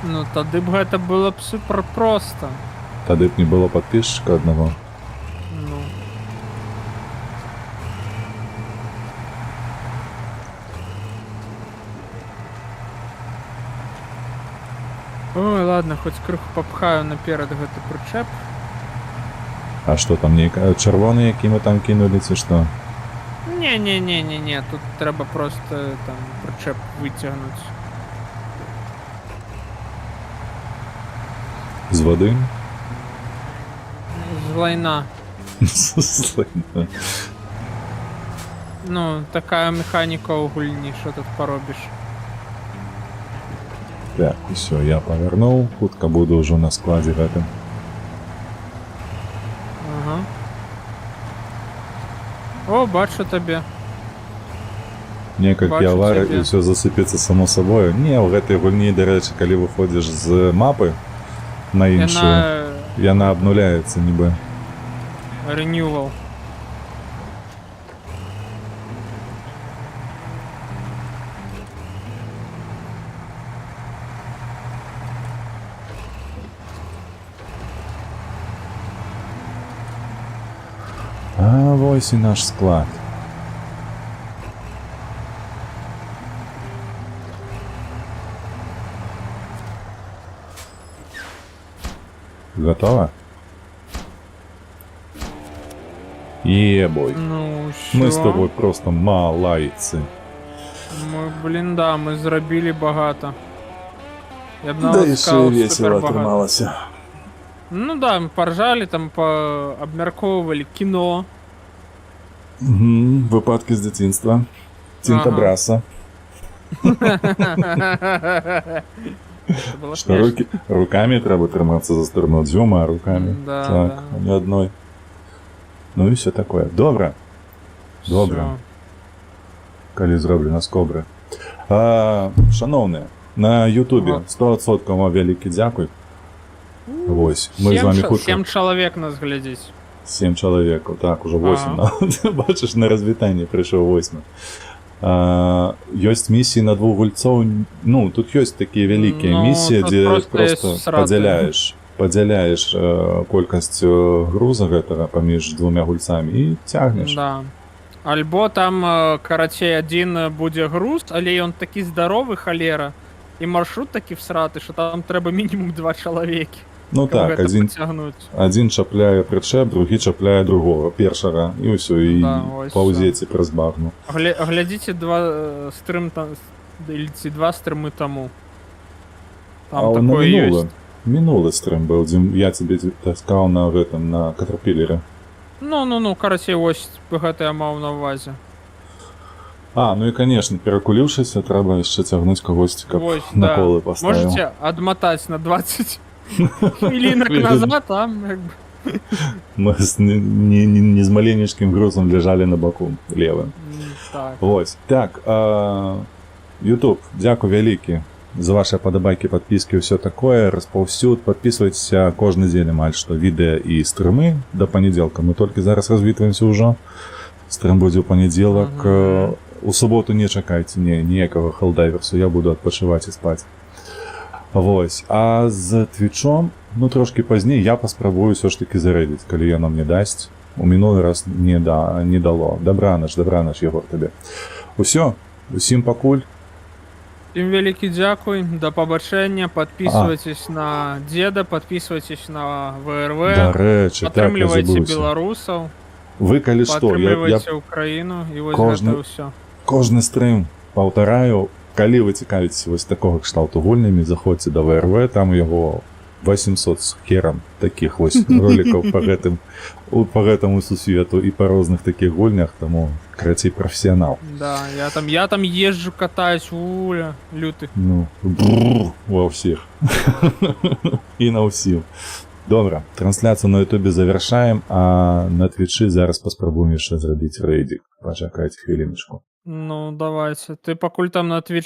B: Ну, тады б гэта было б супер проста.
A: Тады б не было падпісчыка аднаго.
B: Ну. Ой, ладно, хоць крыху папхаю наперад гэты прычэп.
A: А што там, нейкая чырвоны, які мы там кінулі, ці што?
B: Не, тут трэба просто там прычэп выцягнуць.
A: З вады?
B: З лайна.
A: З лайна.
B: Ну, такая механіка ў гульні, што тут паробіш.
A: Так, усё, я павярнуў, хутка буду ўжо на складзе гэтым.
B: Ага. О, бачу табе.
A: Некалькі
B: Бачу
A: аварый,
B: цябе.
A: і ўсё засыпецца само сабою. Не, ў гэтай гульні, дарэчы, калі выходзіш з мапы на іншую, яна абнуляецца нібы.
B: Renewal.
A: А вось і наш склад. Готова? Ебой.
B: Ну,
A: Мы з
B: що?
A: тобой просто малайцы.
B: Мы, блін, да, ми зробили багато. Я б
A: Да
B: навіть
A: і
B: сказав,
A: ще весело
B: супер багато.
A: атрымалася.
B: Ну да, ми поржали, там пообмярковували кіно.
A: Випадки з дитинства. Тінта
B: Ага.
A: Браса.
B: Це було
A: Що
B: смішно.
A: руками треба триматися за сторону, двома руками.
B: Да,
A: так,
B: да.
A: а не одной. Ну і все таке. Добре. Добре.
B: Всё.
A: Коли зроблено з кобри. Шановні, на Ютубі
B: Ага.
A: 100% вам великий дякую. Ось, ми з вами хутко.
B: 7 чоловік нас глядить.
A: 7 чоловік, так, уже 8. Бачиш, на розвітання прийшов 8. Ёсць місії на 2 гульцоў. Ну, тут ёсць такія вялікія
B: Ну,
A: місіі,
B: тут
A: дзе
B: просто
A: просто
B: сраты.
A: падзяляеш колькасць груза гэтага паміж 2 гульцамі і цягнеш.
B: Да. Альбо там, карацей, один буде груз, але ён такі здоровы, халера, і маршрут такі всраты, що там треба мінімум 2 чоловіки.
A: Ну так, один чапляе прычэп, другі чапляе другого, першага, і ўсё, і
B: Да, ось
A: паўзеце праз багну.
B: Глядзіце 2 стрым там, или ці 2 стрымы таму. Там
A: А на
B: такое
A: мінулы,
B: ёсць.
A: мінулы стрым быў, дзе я цябе таскаў на гэтым, на катерпіллере.
B: Ну, карацей, ось гэта я маў на увазе.
A: Ну і, конечно, перакуліўшыся, трэба яшчэ цягнуць кагосьці, каб
B: Ось,
A: на
B: да.
A: колы паставіў.
B: Можете адматаць на 20 хвілінак назад, там, як бы.
A: Мы не з маленечкім грузом ляжалі на баку левым.
B: Так.
A: Вось. Так, YouTube, дзякуй вялікі за ваши падабайкі, падпіскі, ўсё такое, распаўсюд, подписывайтеся кожны дзень амаль што відэа і стрымы да панядзелка. Мы толькі зараз развітваемся ўжо. Стрым будзе ў панядзелак. У суботу не чакайце ніякага хелдайверсу, я буду адпачываць і спаць. Вось. А з твічом, ну трошки пазней я паспрабую ўсё ж таки зарэдзіць, калі яно мне дасць. У мінулы раз не дало. Добраноч, Егор, табе. Усё, усім пакуль.
B: Всім вялікі дзякуй, да пабачэння, подписывайтесь на Деда, подписывайтесь на ВРВ,
A: Дарэчы, так, я
B: падтрымлівайце
A: забыўся.
B: беларусаў,
A: Вы калі што,
B: падтрымлівайце Украіну, і вось гэта ўсё.
A: Кожны стрым паўтараю, калі вы цікавіцеся вось такога кшталту гульнямі, заходзьце да ВРВ, там у яго 800 з херам такіх вось ролікаў па гэтаму сусвету і па розных такіх гульнях, таму крацей прафесіянал.
B: Да, я там езжу, катаюсь, люты.
A: Ну, ва ўсіх. І на ўсім. Добра, трансляцыю на ютубе завяршаем, а на твічы зараз паспрабуем яшчэ зрабіць рэйдзік. Пачакайце хвіліначку.
B: Ну, давайте. Ты пакуль там на твич